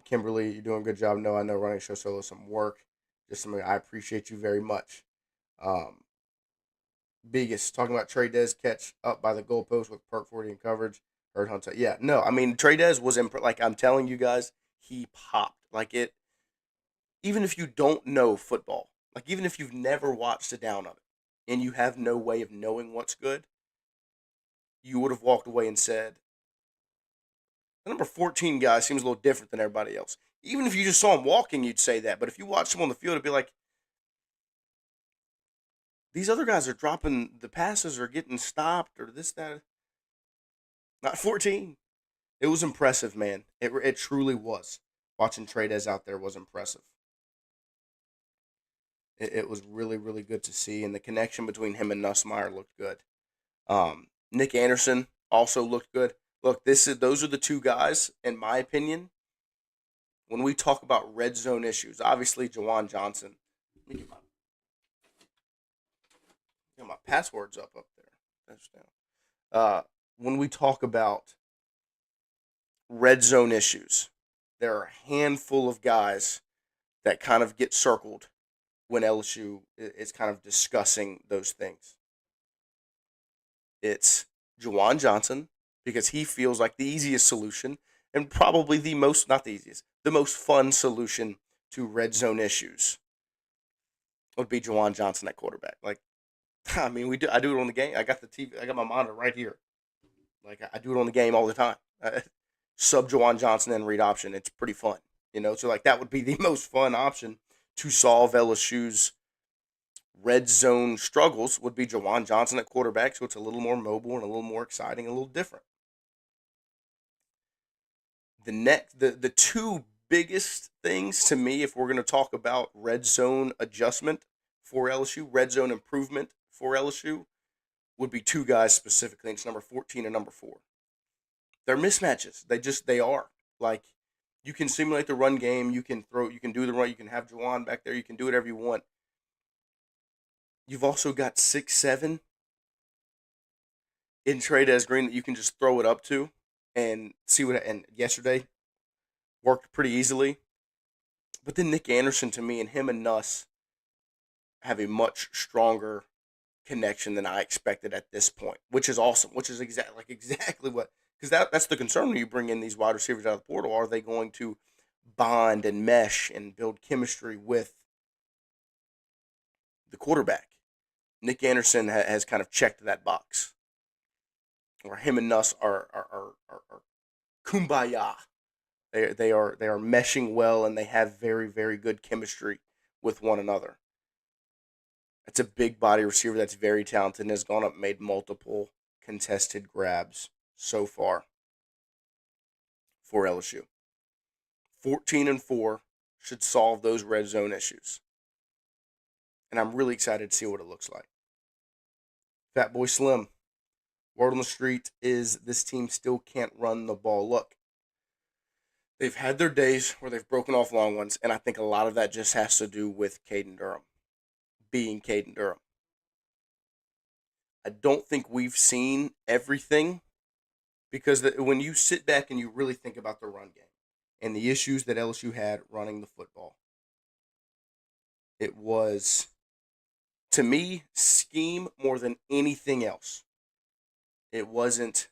Kimberly, you're doing a good job. No, I know running show solo some work. Just something I appreciate you very much. Biggest talking about Trey'Dez catch up by the goalpost with Perk 40 in coverage. Heard Hunter. Yeah, no, I mean Trey'Dez was like I'm telling you guys, he popped like it. Even if you don't know football, like even if you've never watched a down of it, and you have no way of knowing what's good, you would have walked away and said, the number 14 guy seems a little different than everybody else. Even if you just saw him walking, you'd say that. But if you watched him on the field, it'd be like, these other guys are dropping the passes or getting stopped or this, that. Not 14. It was impressive, man. It truly was. Watching Trey'Dez out there was impressive. It was really, really good to see. And the connection between him and Nussmeier looked good. Nick Anderson also looked good. Look, those are the two guys, in my opinion, when we talk about red zone issues. Obviously, Juwan Johnson. Let me get my passwords up there. That's down. When we talk about red zone issues, there are a handful of guys that kind of get circled when LSU is kind of discussing those things. It's Juwan Johnson, because he feels like the easiest solution and probably the most, not the easiest, the most fun solution to red zone issues would be Juwan Johnson at quarterback. Like, I mean, I do it on the game. I got the TV, I got my monitor right here. Like, I do it on the game all the time. Sub Juwan Johnson and read option. It's pretty fun, So like that would be the most fun option to solve LSU's red zone struggles would be Juwan Johnson at quarterback, so it's a little more mobile and a little more exciting, a little different. The two biggest things to me, if we're going to talk about red zone adjustment for LSU, red zone improvement for LSU, would be two guys specifically. And it's number 14 and number 4. They're mismatches. They are. Like, you can simulate the run game. You can do the run. You can have Juwan back there. You can do whatever you want. You've also got 6'7" in Trey'Dez Green that you can just throw it up to and see what. And yesterday worked pretty easily. But then Nick Anderson, to me, and him and Nuss have a much stronger connection than I expected at this point, which is awesome. Which is exactly what, because that's the concern when you bring in these wide receivers out of the portal. Are they going to bond and mesh and build chemistry with the quarterback? Nick Anderson has kind of checked that box. Or him and Nuss are kumbaya. They are meshing well, and they have very, very good chemistry with one another. It's a big body receiver that's very talented and has gone up and made multiple contested grabs so far for LSU. 14 and 4 should solve those red zone issues. And I'm really excited to see what it looks like. Fat Boy Slim. Word on the street is this team still can't run the ball. Look, they've had their days where they've broken off long ones, and I think a lot of that just has to do with Caden Durham being Caden Durham. I don't think we've seen everything, because when you sit back and you really think about the run game and the issues that LSU had running the football, it was, to me, scheme more than anything else. It wasn't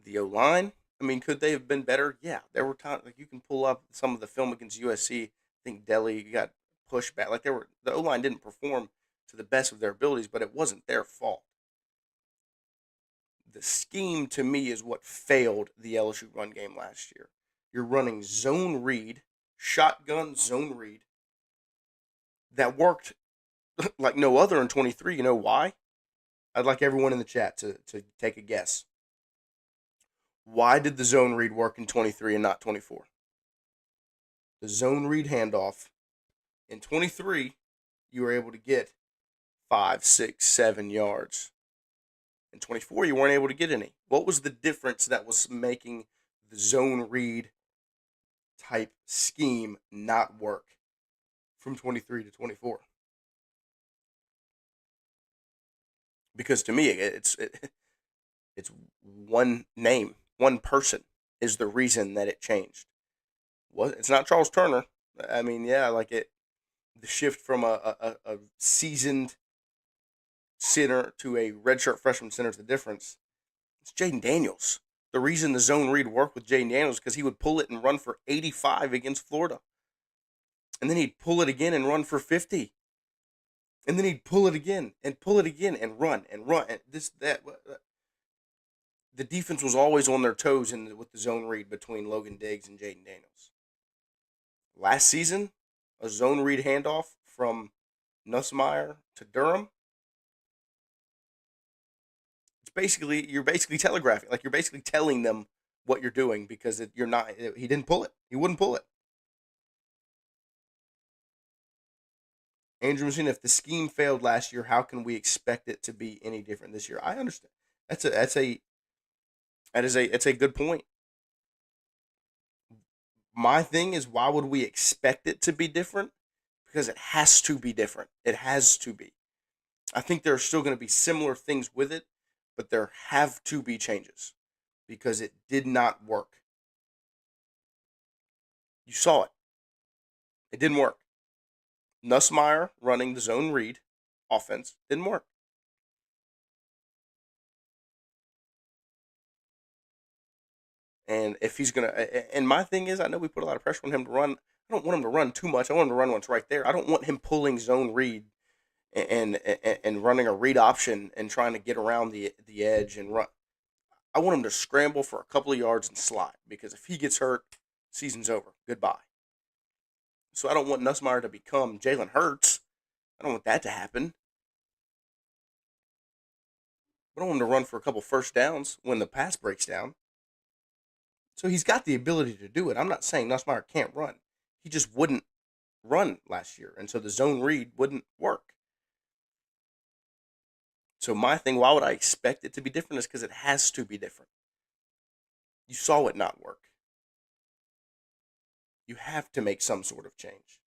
the O-line. I mean, could they have been better? Yeah, there were times, like, you can pull up some of the film against USC. I think Delhi got pushed back. Like, the O-line didn't perform to the best of their abilities, but it wasn't their fault. The scheme, to me, is what failed the LSU run game last year. You're running zone read, shotgun zone read, that worked like no other in 23. You know why? I'd like everyone in the chat to take a guess. Why did the zone read work in 23 and not 24? The zone read handoff in 23, you were able to get 5, 6, 7 yards. In 24, you weren't able to get any. What was the difference that was making the zone read type scheme not work from 23 to 24? Because to me, it's one name, one person is the reason that it changed. Well, it's not Charles Turner. I mean, yeah, like the shift from a seasoned center to a redshirt freshman center is the difference. It's Jaden Daniels. The reason the zone read worked with Jaden Daniels is because he would pull it and run for 85 against Florida. And then he'd pull it again and run for 50. And then he'd pull it again and run and run. And this, that. The defense was always on their toes with the zone read between Logan Diggs and Jaden Daniels. Last season, a zone read handoff from Nussmeier to Durham. You're basically telegraphing, like you're basically telling them what you're doing because you're not. He didn't pull it. He wouldn't pull it. Andrew Messina, if the scheme failed last year, how can we expect it to be any different this year? I understand. It's a good point. My thing is, why would we expect it to be different? Because it has to be different. It has to be. I think there are still going to be similar things with it, but there have to be changes because it did not work. You saw it. It didn't work. Nussmeier running the zone read offense didn't work. And if he's going to, and my thing is, I know we put a lot of pressure on him to run. I don't want him to run too much. I want him to run once right there. I don't want him pulling zone read and running a read option and trying to get around the edge and run. I want him to scramble for a couple of yards and slide because if he gets hurt, season's over. Goodbye. So I don't want Nussmeier to become Jalen Hurts. I don't want that to happen. I don't want him to run for a couple first downs when the pass breaks down. So he's got the ability to do it. I'm not saying Nussmeier can't run. He just wouldn't run last year, and so the zone read wouldn't work. So my thing, why would I expect it to be different, is because it has to be different. You saw it not work. You have to make some sort of change.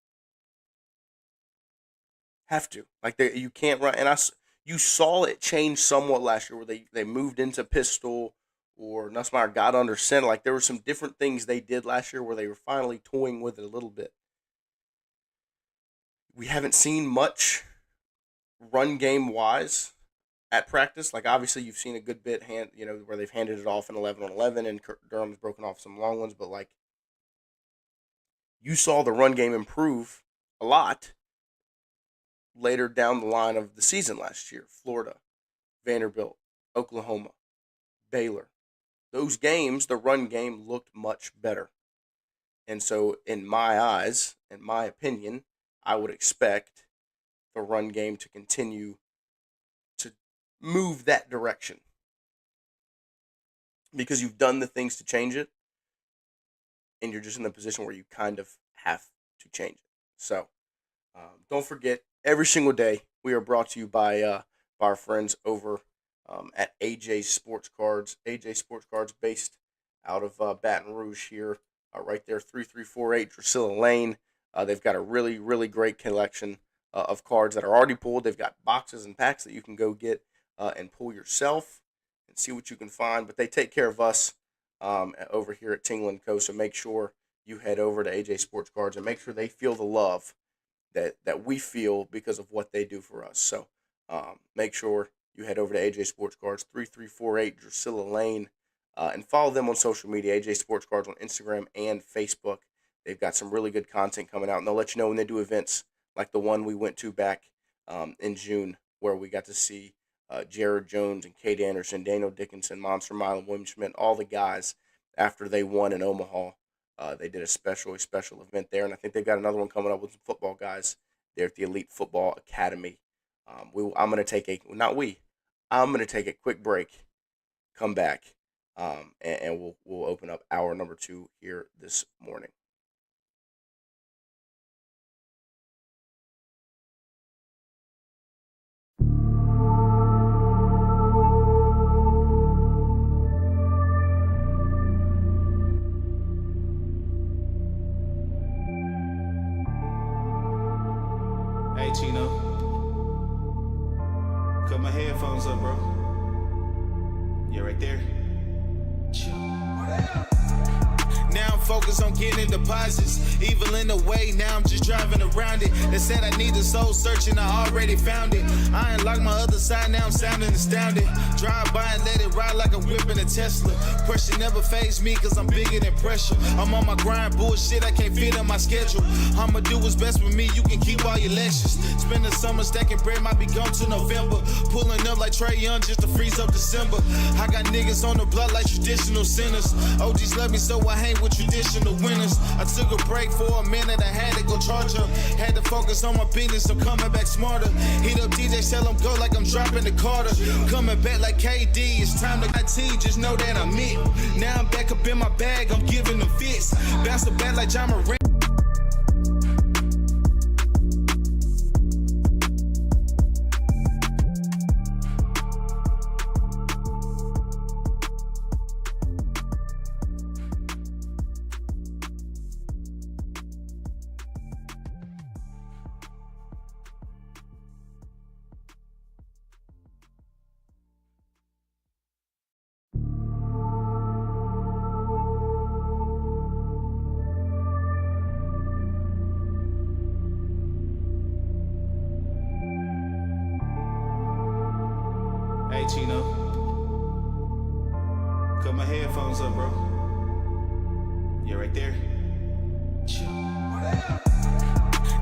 Have to. Like you can't run. And you saw it change somewhat last year where they moved into pistol or Nussmeier got under center. Like there were some different things they did last year where they were finally toying with it a little bit. We haven't seen much run game wise at practice. Like obviously you've seen a good bit where they've handed it off in 11 on 11 and Durham's broken off some long ones, but like you saw the run game improve a lot later down the line of the season last year. Florida, Vanderbilt, Oklahoma, Baylor. Those games, the run game looked much better. And so in my eyes, in my opinion, I would expect the run game to continue to move that direction. Because you've done the things to change it, and you're just in the position where you kind of have to change it. So don't forget, every single day we are brought to you by our friends over at AJ Sports Cards. AJ Sports Cards based out of Baton Rouge here, right there, 3348 Drusilla Lane. They've got a really, really great collection of cards that are already pulled. They've got boxes and packs that you can go get and pull yourself and see what you can find. But they take care of us over here at Tingle & Co. So make sure you head over to AJ Sports Cards and make sure they feel the love that we feel because of what they do for us. So make sure you head over to AJ Sports Cards, 3348 Drusilla Lane, and follow them on social media, AJ Sports Cards on Instagram and Facebook. They've got some really good content coming out, and they'll let you know when they do events like the one we went to back in June where we got to see Jared Jones and Kate Anderson, Daniel Dickinson, Monster Mile, and William Schmidt, all the guys after they won in Omaha. They did a special event there, and I think they've got another one coming up with some football guys there at the Elite Football Academy. I'm going to take a quick break, come back, and we'll open up hour number 2 here this morning. my headphones up, bro. Yeah, right there. Now I'm focused on getting deposits. Evil in the way, now I'm just driving around it. They said I need a soul searching, I already found it. I ain't like my other side, now I'm sounding astounded. Drive by and let it ride like I'm whipping a Tesla. Pressure never fazed me, cause I'm bigger than pressure. I'm on my grind, bullshit, I can't fit on my schedule. I'ma do what's best with me, you can keep all your lectures. Spend the summer stacking bread, might be gone to November. Pulling up like Trey Young just to freeze up December. I got niggas on the block like traditional sinners. OGs love me, so I hang with traditional winners. I took a break for a minute, I had to go charge up. Had to focus on my business, I'm coming back smarter. Hit up DJ, tell him go like I'm dropping the Carter. Coming back like KD, it's time to IT, just know that I'm it. Now I'm back up in my bag, I'm giving them fits. Bounce the back like John Moran. Hey, Chino. Cut my headphones up, bro. Yeah, right there.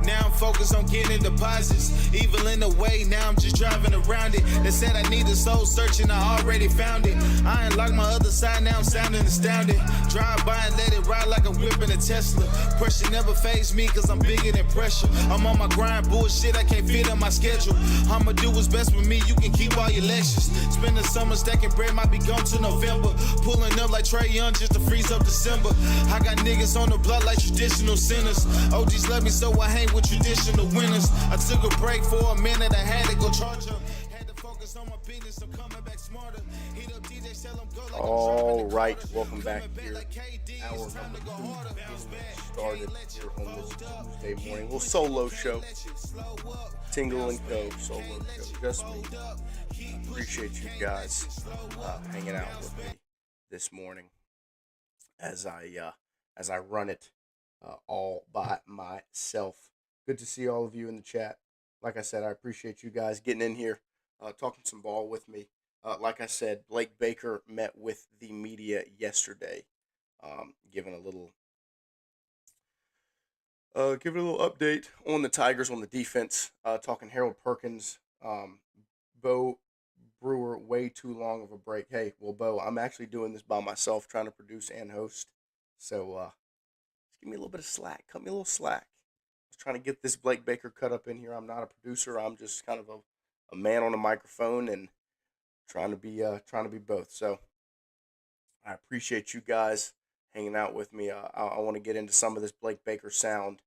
Now I'm focused on getting deposits. Evil in the way, now I'm just driving around it. They said I need a soul searching, I already found it. I ain't like my other side, now I'm sounding astounded. Drive by and let it ride like I'm whipping a Tesla. Pressure never fazed me, cause I'm bigger than pressure. I'm on my grind, bullshit, I can't fit on my schedule. I'ma do what's best with me, you can keep all your lectures. Spend the summer stacking bread, might be gone to November. Pulling up like Trey Young just to freeze up December. I got niggas on the block like traditional sinners. OGs love me, so I hang with traditional winners. I took a break for a minute, I had to go charge up. Had to focus on my business, I'm coming back smarter. Hit up DJ, tell him go like All right, welcome back here. Hour number 2 started here on this Tuesday morning. Little solo show. Tingle and Co. Solo show. Just me. Appreciate you guys hanging out with me this morning as I run it all by myself. Good to see all of you in the chat. Like I said, I appreciate you guys getting in here, talking some ball with me. Like I said, Blake Baker met with the media yesterday, giving a little update on the Tigers on the defense. Talking Harold Perkins, Bo Brewer, way too long of a break. Hey, well, Bo, I'm actually doing this by myself, trying to produce and host. So just give me a little bit of slack. Cut me a little slack. I was trying to get this Blake Baker cut up in here. I'm not a producer. I'm just kind of a man on a microphone and trying to be both. So I appreciate you guys hanging out with me. I want to get into some of this Blake Baker sound.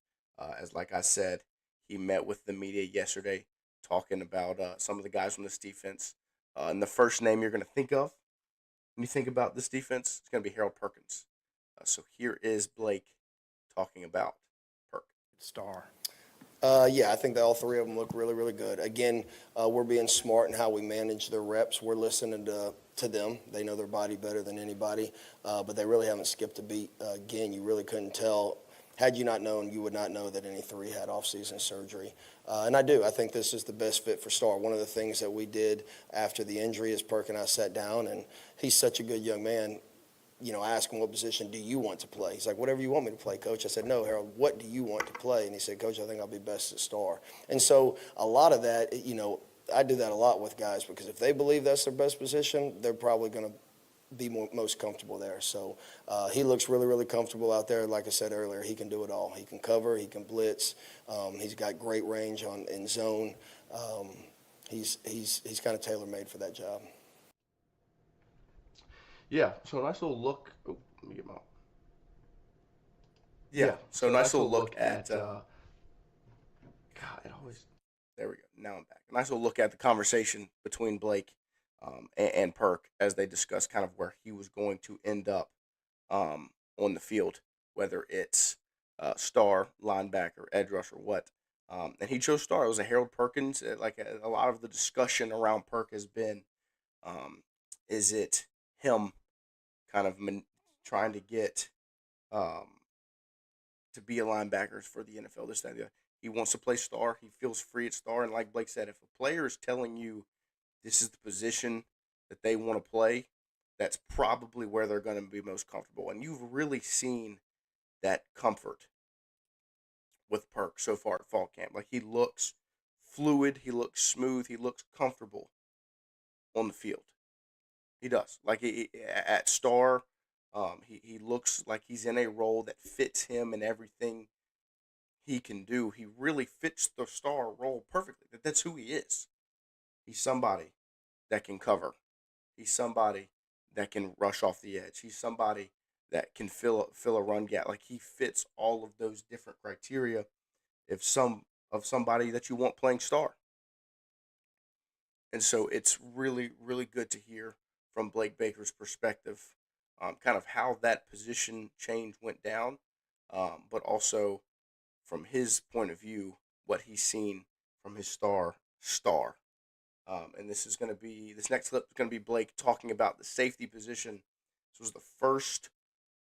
As like I said, he met with the media yesterday, talking about some of the guys from this defense. And the first name you're going to think of when you think about this defense, it's going to be Harold Perkins. So here is Blake talking about Perk. Star. Yeah, I think that all three of them look really, really good. Again, we're being smart in how we manage their reps. We're listening to them. They know their body better than anybody, but they really haven't skipped a beat. Again, you really couldn't tell. Had you not known, you would not know that any three had off-season surgery. And I do. I think this is the best fit for Star. One of the things that we did after the injury is Perk and I sat down, and he's such a good young man. You know, I asked him, what position do you want to play? He's like, whatever you want me to play, Coach. I said, no, Harold, what do you want to play? And he said, Coach, I think I'll be best at Star. And so a lot of that, you know, I do that a lot with guys because if they believe that's their best position, they're probably going to be most comfortable there. So he looks really, really comfortable out there. Like I said earlier, he can do it all. He can cover, he can blitz. He's got great range in zone. He's kind of tailor-made for that job. Yeah, so a nice little look. Oh, let me get my. Yeah, so a nice little look at. God, it always. There we go. Now I'm back. A nice little look at the conversation between Blake and Perk as they discuss kind of where he was going to end up on the field, whether it's star, linebacker, edge rusher, what. And he chose star. It was a Harold Perkins. Like a lot of the discussion around Perk has been, um, is it him kind of trying to get um, to be a linebacker for the NFL? This, that, and the other. He wants to play star. He feels free at star. And like Blake said, if a player is telling you this is the position that they want to play, that's probably where they're going to be most comfortable. And you've really seen that comfort with Perk so far at fall camp. Like, he looks fluid, he looks smooth, he looks comfortable on the field. He does. Like, at star, he looks like he's in a role that fits him and everything he can do. He really fits the star role perfectly. That's who he is. He's somebody that can cover. He's somebody that can rush off the edge. He's somebody that can fill a run gap. Like, he fits all of those different criteria of somebody that you want playing star. And so it's really, really good to hear from Blake Baker's perspective, kind of how that position change went down, but also from his point of view, what he's seen from his star. And this next clip is going to be Blake talking about the safety position. This was the first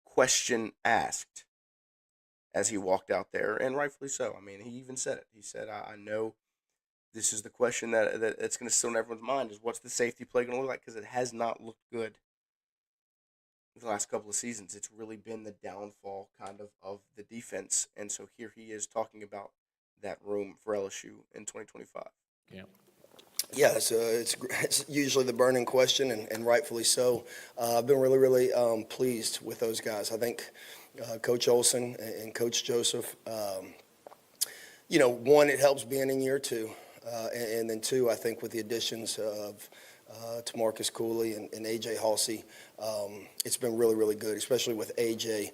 question asked as he walked out there, and rightfully so. I mean, he even said it. He said, I know this is the question that's going to sit on everyone's mind, is what's the safety play going to look like? Because it has not looked good the last couple of seasons. It's really been the downfall kind of the defense. And so here he is talking about that room for LSU in 2025. Yeah. Yeah, so it's usually the burning question, and rightfully so. I've been really, really pleased with those guys. I think Coach Olson and Coach Joseph, one, it helps being in year two. And then two, I think with the additions of Tamarcus Cooley and A.J. Halsey, it's been really, really good, especially with A.J.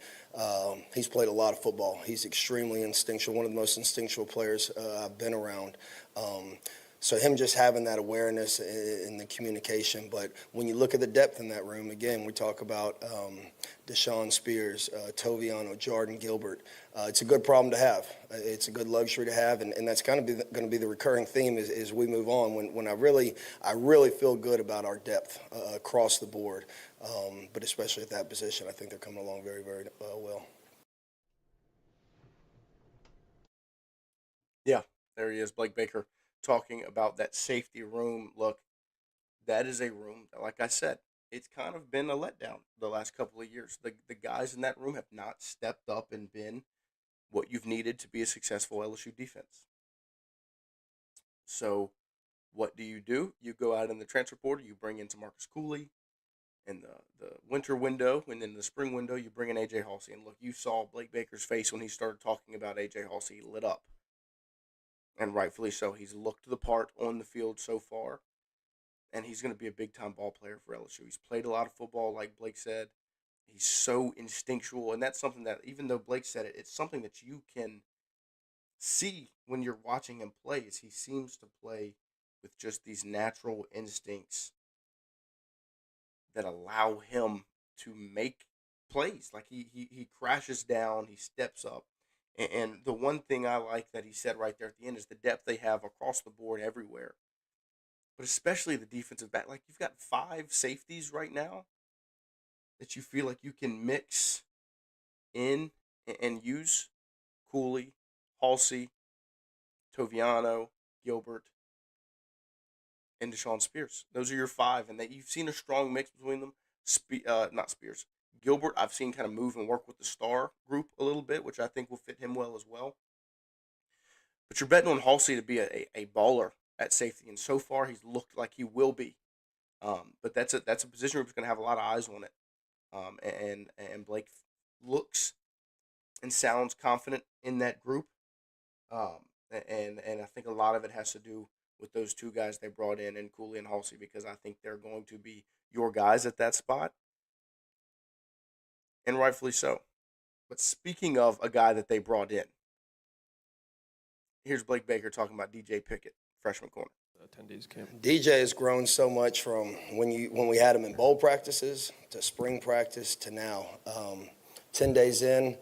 He's played a lot of football. He's extremely instinctual, one of the most instinctual players I've been around. So him just having that awareness and the communication. But when you look at the depth in that room, again, we talk about Deshaun Spears, Toviano, Jordan Gilbert. It's a good problem to have. It's a good luxury to have, and that's kind of going to be the recurring theme as we move on. When I really feel good about our depth across the board, but especially at that position, I think they're coming along very, very well. Yeah, there he is, Blake Baker, talking about that safety room. Look, that is a room that, like I said, it's kind of been a letdown the last couple of years. The guys in that room have not stepped up and been what you've needed to be a successful LSU defense. So what do? You go out in the transfer portal, you bring in Tamarcus Cooley in the winter window, and then the spring window, you bring in A.J. Halsey. And look, you saw Blake Baker's face when he started talking about A.J. Halsey. He lit up. And rightfully so. He's looked the part on the field so far, and he's going to be a big-time ball player for LSU. He's played a lot of football, like Blake said. He's so instinctual, and that's something that, even though Blake said it, it's something that you can see when you're watching him play, is he seems to play with just these natural instincts that allow him to make plays. Like, he crashes down, he steps up. And the one thing I like that he said right there at the end is the depth they have across the board everywhere, but especially the defensive back. Like, you've got 5 safeties right now that you feel like you can mix in and use: Cooley, Halsey, Toviano, Gilbert, and Deshaun Spears. Those are your 5, and that you've seen a strong mix between them. Not Spears. Gilbert, I've seen kind of move and work with the star group a little bit, which I think will fit him well as well. But you're betting on Halsey to be a baller at safety, and so far he's looked like he will be. But that's a position group that's going to have a lot of eyes on it. And Blake looks and sounds confident in that group. And I think a lot of it has to do with those 2 guys they brought in Cooley and Halsey, because I think they're going to be your guys at that spot. And rightfully so. But speaking of a guy that they brought in, here's Blake Baker talking about DJ Pickett, freshman corner. 10 days camp. DJ has grown so much from when we had him in bowl practices to spring practice to now. 10 days in,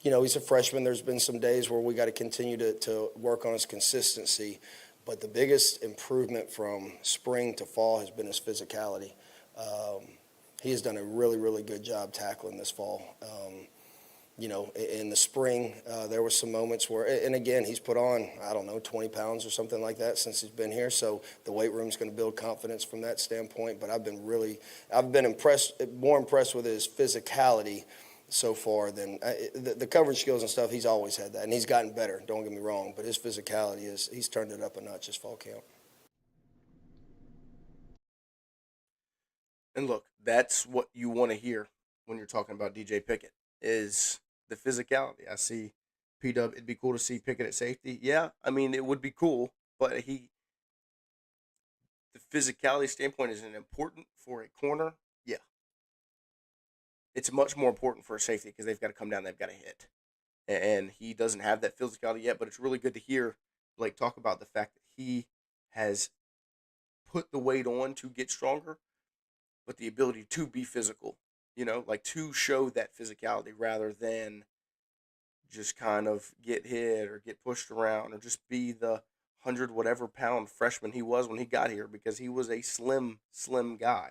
he's a freshman. There's been some days where we got to continue to work on his consistency. But the biggest improvement from spring to fall has been his physicality. He has done a really, really good job tackling this fall. In the spring, there were some moments where, and again, he's put on, 20 pounds or something like that since he's been here. So the weight room's going to build confidence from that standpoint. But I've been more impressed with his physicality so far than the coverage skills and stuff. He's always had that, and he's gotten better. Don't get me wrong, but his physicality he's turned it up a notch this fall camp. And look, that's what you want to hear when you're talking about DJ Pickett is the physicality. I see P-Dub, it'd be cool to see Pickett at safety. Yeah, I mean, it would be cool, but the physicality standpoint isn't important for a corner. Yeah. It's much more important for a safety because they've got to come down, they've got to hit. And he doesn't have that physicality yet, but it's really good to hear Blake talk about the fact that he has put the weight on to get stronger, but the ability to be physical, to show that physicality rather than just kind of get hit or get pushed around or just be the 100 whatever pound freshman he was when he got here, because he was a slim guy.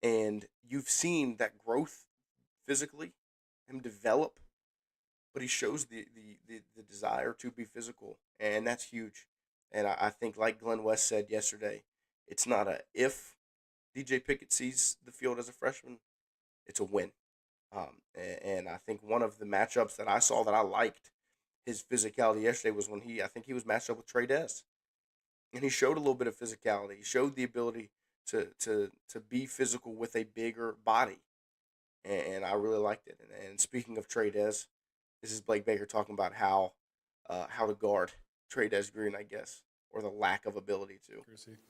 And you've seen that growth physically, him develop, but he shows the desire to be physical, and that's huge. And I think, like Glenn West said yesterday, it's not a if DJ Pickett sees the field as a freshman, it's a win. And I think one of the matchups that I saw that I liked his physicality yesterday was when I think he was matched up with Trey Dez. And he showed a little bit of physicality. He showed the ability to be physical with a bigger body. And I really liked it. And speaking of Trey Dez, this is Blake Baker talking about how to guard Trey Dez Green, I guess, or the lack of ability to.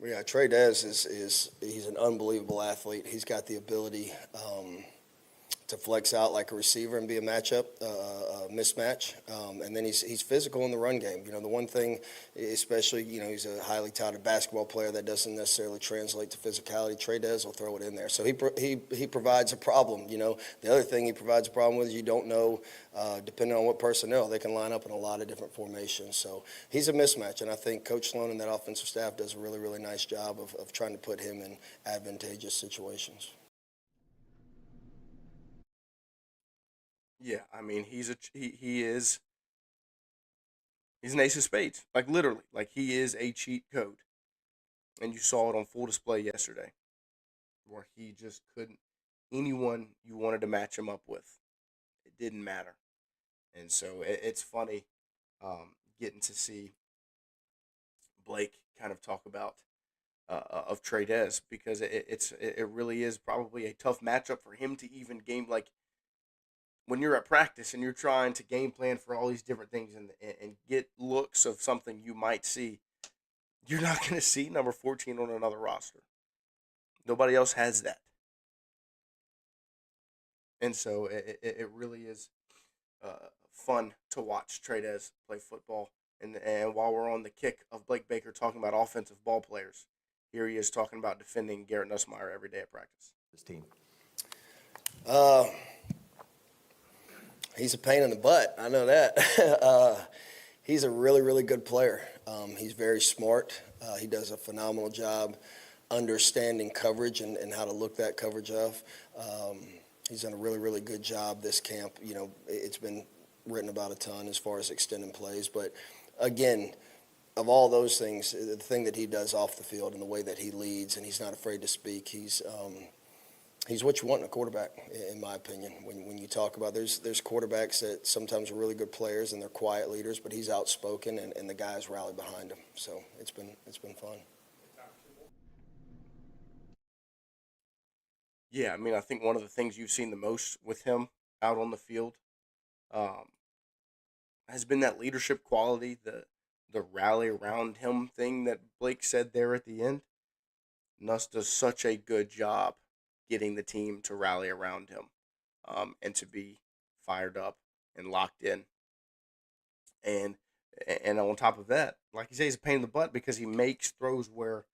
Yeah, Trey Dez he's an unbelievable athlete. He's got the ability to flex out like a receiver and be a mismatch. And then he's physical in the run game. The one thing, especially, he's a highly touted basketball player that doesn't necessarily translate to physicality. Trey Dez will throw it in there. So he provides a problem. The other thing he provides a problem with is you don't know, depending on what personnel, they can line up in a lot of different formations. So he's a mismatch. And I think Coach Sloan and that offensive staff does a really, really nice job of trying to put him in advantageous situations. Yeah, I mean, he's an ace of spades, like literally, like he is a cheat code, and you saw it on full display yesterday, where he just couldn't. Anyone you wanted to match him up with, it didn't matter, and so it's funny getting to see Blake kind of talk about of Trey Dez, because it really is probably a tough matchup for him to even game, like when you're at practice and you're trying to game plan for all these different things and get looks of something you might see, you're not going to see number 14 on another roster. Nobody else has that. And so it really is fun to watch Trey Dez play football. And while we're on the kick of Blake Baker talking about offensive ball players, here he is talking about defending Garrett Nussmeier every day at practice. This team. He's a pain in the butt. I know that. He's a really, really good player. He's very smart. He does a phenomenal job understanding coverage and how to look that coverage off. He's done a really, really good job this camp. It's been written about a ton as far as extending plays. But, again, of all those things, the thing that he does off the field and the way that he leads, and he's not afraid to speak, he's what you want in a quarterback, in my opinion. When you talk about, there's quarterbacks that sometimes are really good players and they're quiet leaders, but he's outspoken and the guys rally behind him. So it's been fun. Yeah, I mean, I think one of the things you've seen the most with him out on the field has been that leadership quality, the rally around him thing that Blake said there at the end. Nuss does such a good job getting the team to rally around him and to be fired up and locked in. And on top of that, like you say, he's a pain in the butt because he makes throws where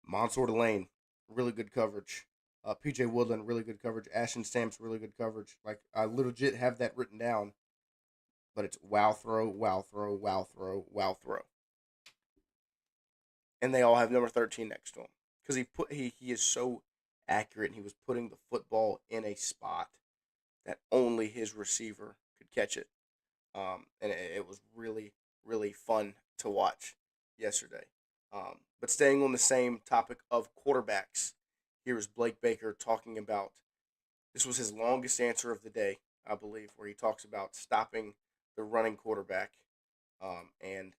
Mansour Delane, really good coverage. PJ Woodland, really good coverage. Ashton Stamps, really good coverage. Like, I legit have that written down, but it's wow throw, wow throw, wow throw, wow throw. And they all have number 13 next to him. Because he is so accurate, and he was putting the football in a spot that only his receiver could catch it. And it was really, really fun to watch yesterday. But staying on the same topic of quarterbacks, here is Blake Baker talking about, this was his longest answer of the day, I believe, where he talks about stopping the running quarterback, and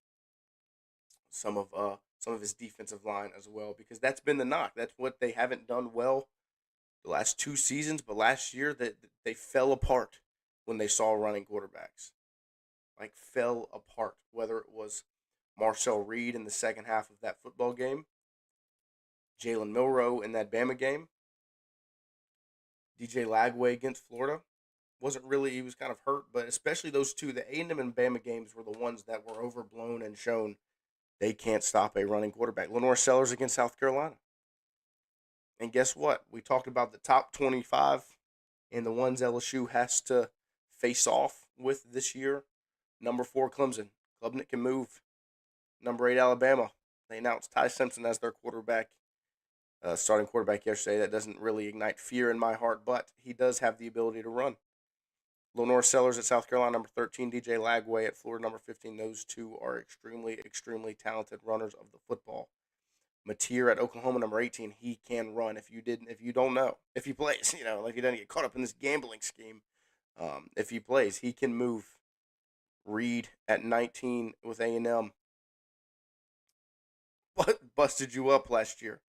some of his defensive line as well, because that's been the knock. That's what they haven't done well the last 2 seasons, but last year they fell apart when they saw running quarterbacks. Like, fell apart. Whether it was Marcel Reed in the second half of that football game, Jalen Milroe in that Bama game, DJ Lagway against Florida. He was kind of hurt, but especially those two, the A&M and Bama games were the ones that were overblown and shown they can't stop a running quarterback. Lenore Sellers against South Carolina. And guess what? We talked about the top 25 and the ones LSU has to face off with this year. Number 4, Clemson. Klubnik can move. Number 8, Alabama. They announced Ty Simpson as their quarterback, starting quarterback yesterday. That doesn't really ignite fear in my heart, but he does have the ability to run. Lenore Sellers at South Carolina, number 13. DJ Lagway at Florida, number 15. Those two are extremely, extremely talented runners of the football. Mateer at Oklahoma, number 18. He can run. If you don't know, if he plays, like, he doesn't get caught up in this gambling scheme. If he plays, he can move. Reed at 19 with A&M. But busted you up last year.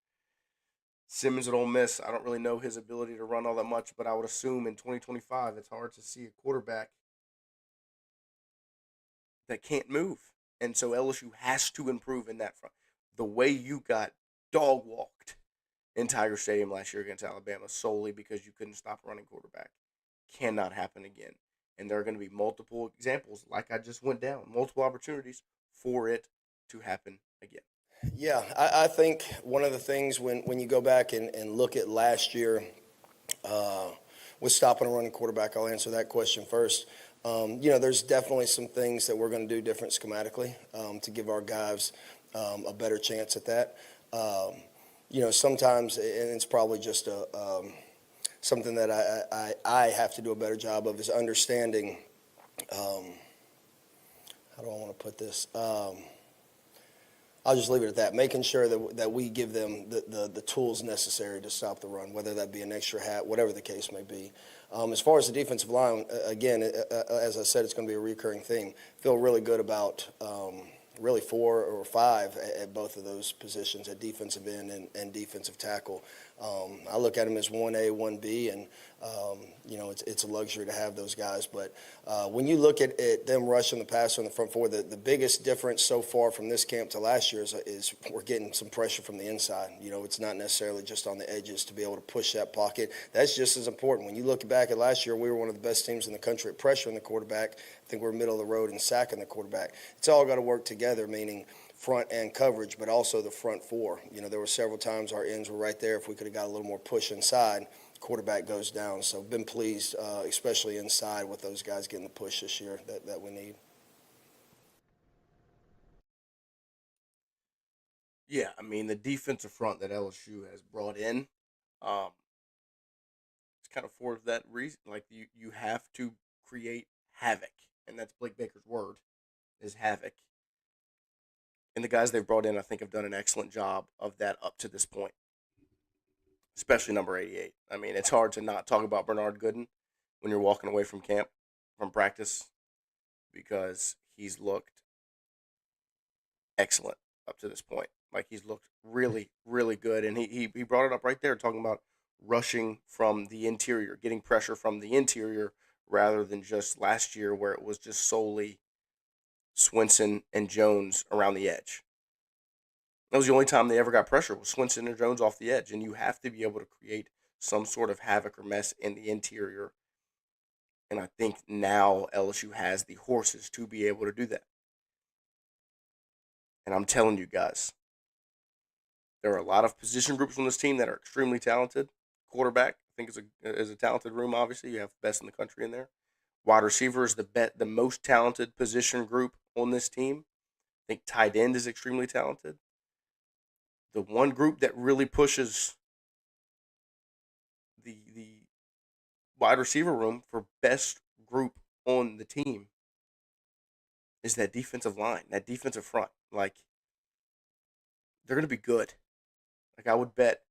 Simmons at Ole Miss, I don't really know his ability to run all that much, but I would assume in 2025 it's hard to see a quarterback that can't move. And so LSU has to improve in that front. The way you got dog walked in Tiger Stadium last year against Alabama solely because you couldn't stop a running quarterback cannot happen again. And there are going to be multiple examples, like I just went down, multiple opportunities for it to happen again. Yeah, I think one of the things when you go back and look at last year with stopping a running quarterback, I'll answer that question first. There's definitely some things that we're going to do different schematically to give our guys a better chance at that. Sometimes, and it's probably just something that I have to do a better job of, is understanding, how do I want to put this? I'll just leave it at that. Making sure that we give them the tools necessary to stop the run, whether that be an extra hat, whatever the case may be. As far as the defensive line, again, as I said, it's going to be a recurring theme. Feel really good about really 4 or 5 at both of those positions, at defensive end and defensive tackle. I look at them as 1A, 1B, and it's a luxury to have those guys. But when you look at them rushing the passer on the front 4, the biggest difference so far from this camp to last year is we're getting some pressure from the inside. It's not necessarily just on the edges to be able to push that pocket. That's just as important. When you look back at last year, we were one of the best teams in the country at pressuring the quarterback. I think we're middle of the road in sacking the quarterback. It's all got to work together, meaning front and coverage, but also the front 4. There were several times our ends were right there. If we could have got a little more push inside, quarterback goes down. So been pleased, especially inside, with those guys getting the push this year that we need. Yeah, I mean, the defensive front that LSU has brought in, it's kind of for that reason. Like, you have to create havoc, and that's Blake Baker's word, is havoc. And the guys they've brought in, I think, have done an excellent job of that up to this point, especially number 88. I mean, it's hard to not talk about Bernard Gooden when you're walking away from camp, from practice, because he's looked excellent up to this point. Like, he's looked really, really good. And he brought it up right there, talking about rushing from the interior, getting pressure from the interior, rather than just last year where it was just solely Swinson and Jones around the edge. That was the only time they ever got pressure, was Swinson and Jones off the edge. And you have to be able to create some sort of havoc or mess in the interior. And I think now LSU has the horses to be able to do that. And I'm telling you guys, there are a lot of position groups on this team that are extremely talented. Quarterback, I think, is a talented room. Obviously, you have the best in the country in there. Wide receiver is the most talented position group on this team. I think tight end is extremely talented. The one group that really pushes the wide receiver room for best group on the team is that defensive line, that defensive front. Like, they're going to be good. Like, I would bet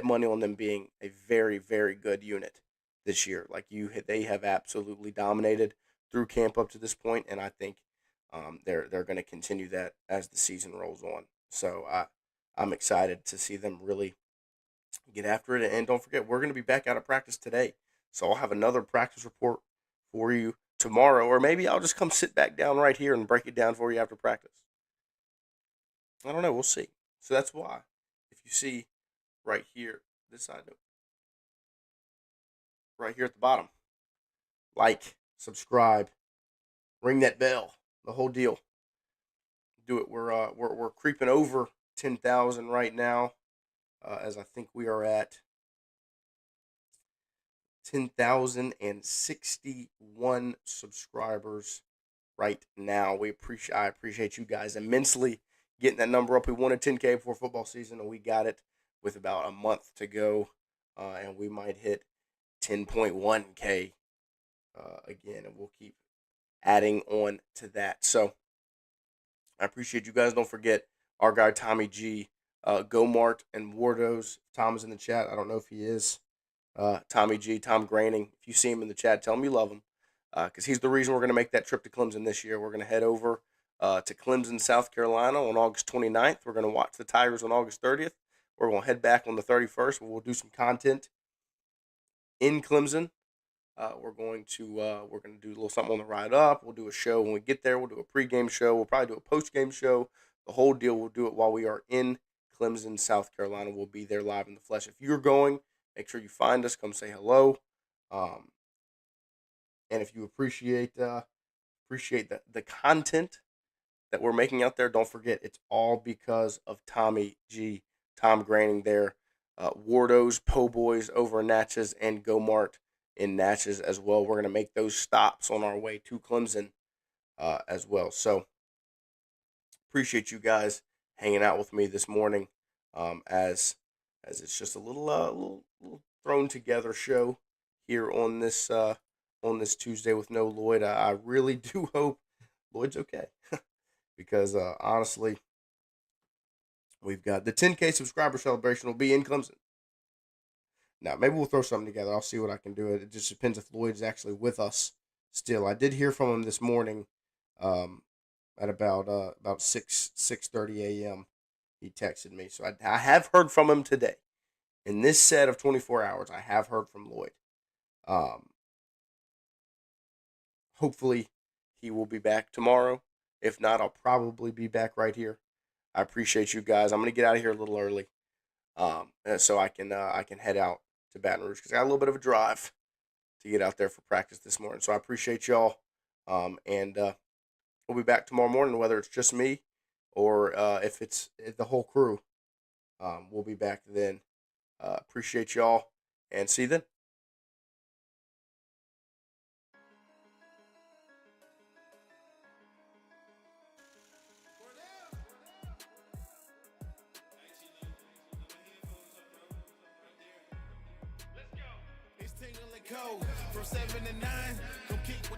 money on them being a very, very good unit this year. Like, they have absolutely dominated through camp up to this point, and I think they're going to continue that as the season rolls on. So I'm excited to see them really get after it. And don't forget, we're going to be back out of practice today. So I'll have another practice report for you tomorrow, or maybe I'll just come sit back down right here and break it down for you after practice. I don't know. We'll see. So that's why, if you see right here, this side note, right here at the bottom, like, subscribe, ring that bell, the whole deal. Do it. We're creeping over 10,000 right now, as I think we are at 10,061 subscribers right now. I appreciate you guys immensely getting that number up. We wanted 10K before football season, and we got it with about a month to go, and we might hit 10.1K again, and we'll keep adding on to that. So I appreciate you guys. Don't forget our guy Tommy G, Gomart and Wardos. Tom is in the chat. I don't know if he is. Tommy G, Tom Graining. If you see him in the chat, tell him you love him, because he's the reason we're going to make that trip to Clemson this year. We're going to head over to Clemson, South Carolina on August 29th. We're going to watch the Tigers on August 30th. We're going to head back on the 31st. We'll do some content in Clemson. We're going to do a little something on the ride up. We'll do a show when we get there. We'll do a pregame show. We'll probably do a postgame show. The whole deal. We'll do it while we are in Clemson, South Carolina. We'll be there live in the flesh. If you're going, make sure you find us. Come say hello. And if you appreciate the content that we're making out there, don't forget, it's all because of Tommy G, Tom Graining there, Wardos, Po' Boys over in Natchez, and Gomart in Natchez as well. We're going to make those stops on our way to Clemson as well. So appreciate you guys hanging out with me this morning, as it's just a little thrown together show here on this Tuesday with no Lloyd. I really do hope Lloyd's okay, because honestly, we've got the 10K subscriber celebration will be in Clemson. Now, maybe we'll throw something together. I'll see what I can do. It just depends if Lloyd's actually with us still. I did hear from him this morning at about 6:30 a.m. He texted me. So I have heard from him today. In this set of 24 hours, I have heard from Lloyd. Hopefully, he will be back tomorrow. If not, I'll probably be back right here. I appreciate you guys. I'm going to get out of here a little early, so I can head out to Baton Rouge, because I got a little bit of a drive to get out there for practice this morning. So I appreciate y'all, and we'll be back tomorrow morning, whether it's just me or if it's the whole crew. We'll be back then. Appreciate y'all, and see you then. It's Tingle and Co. From 7 to 9. Come kick with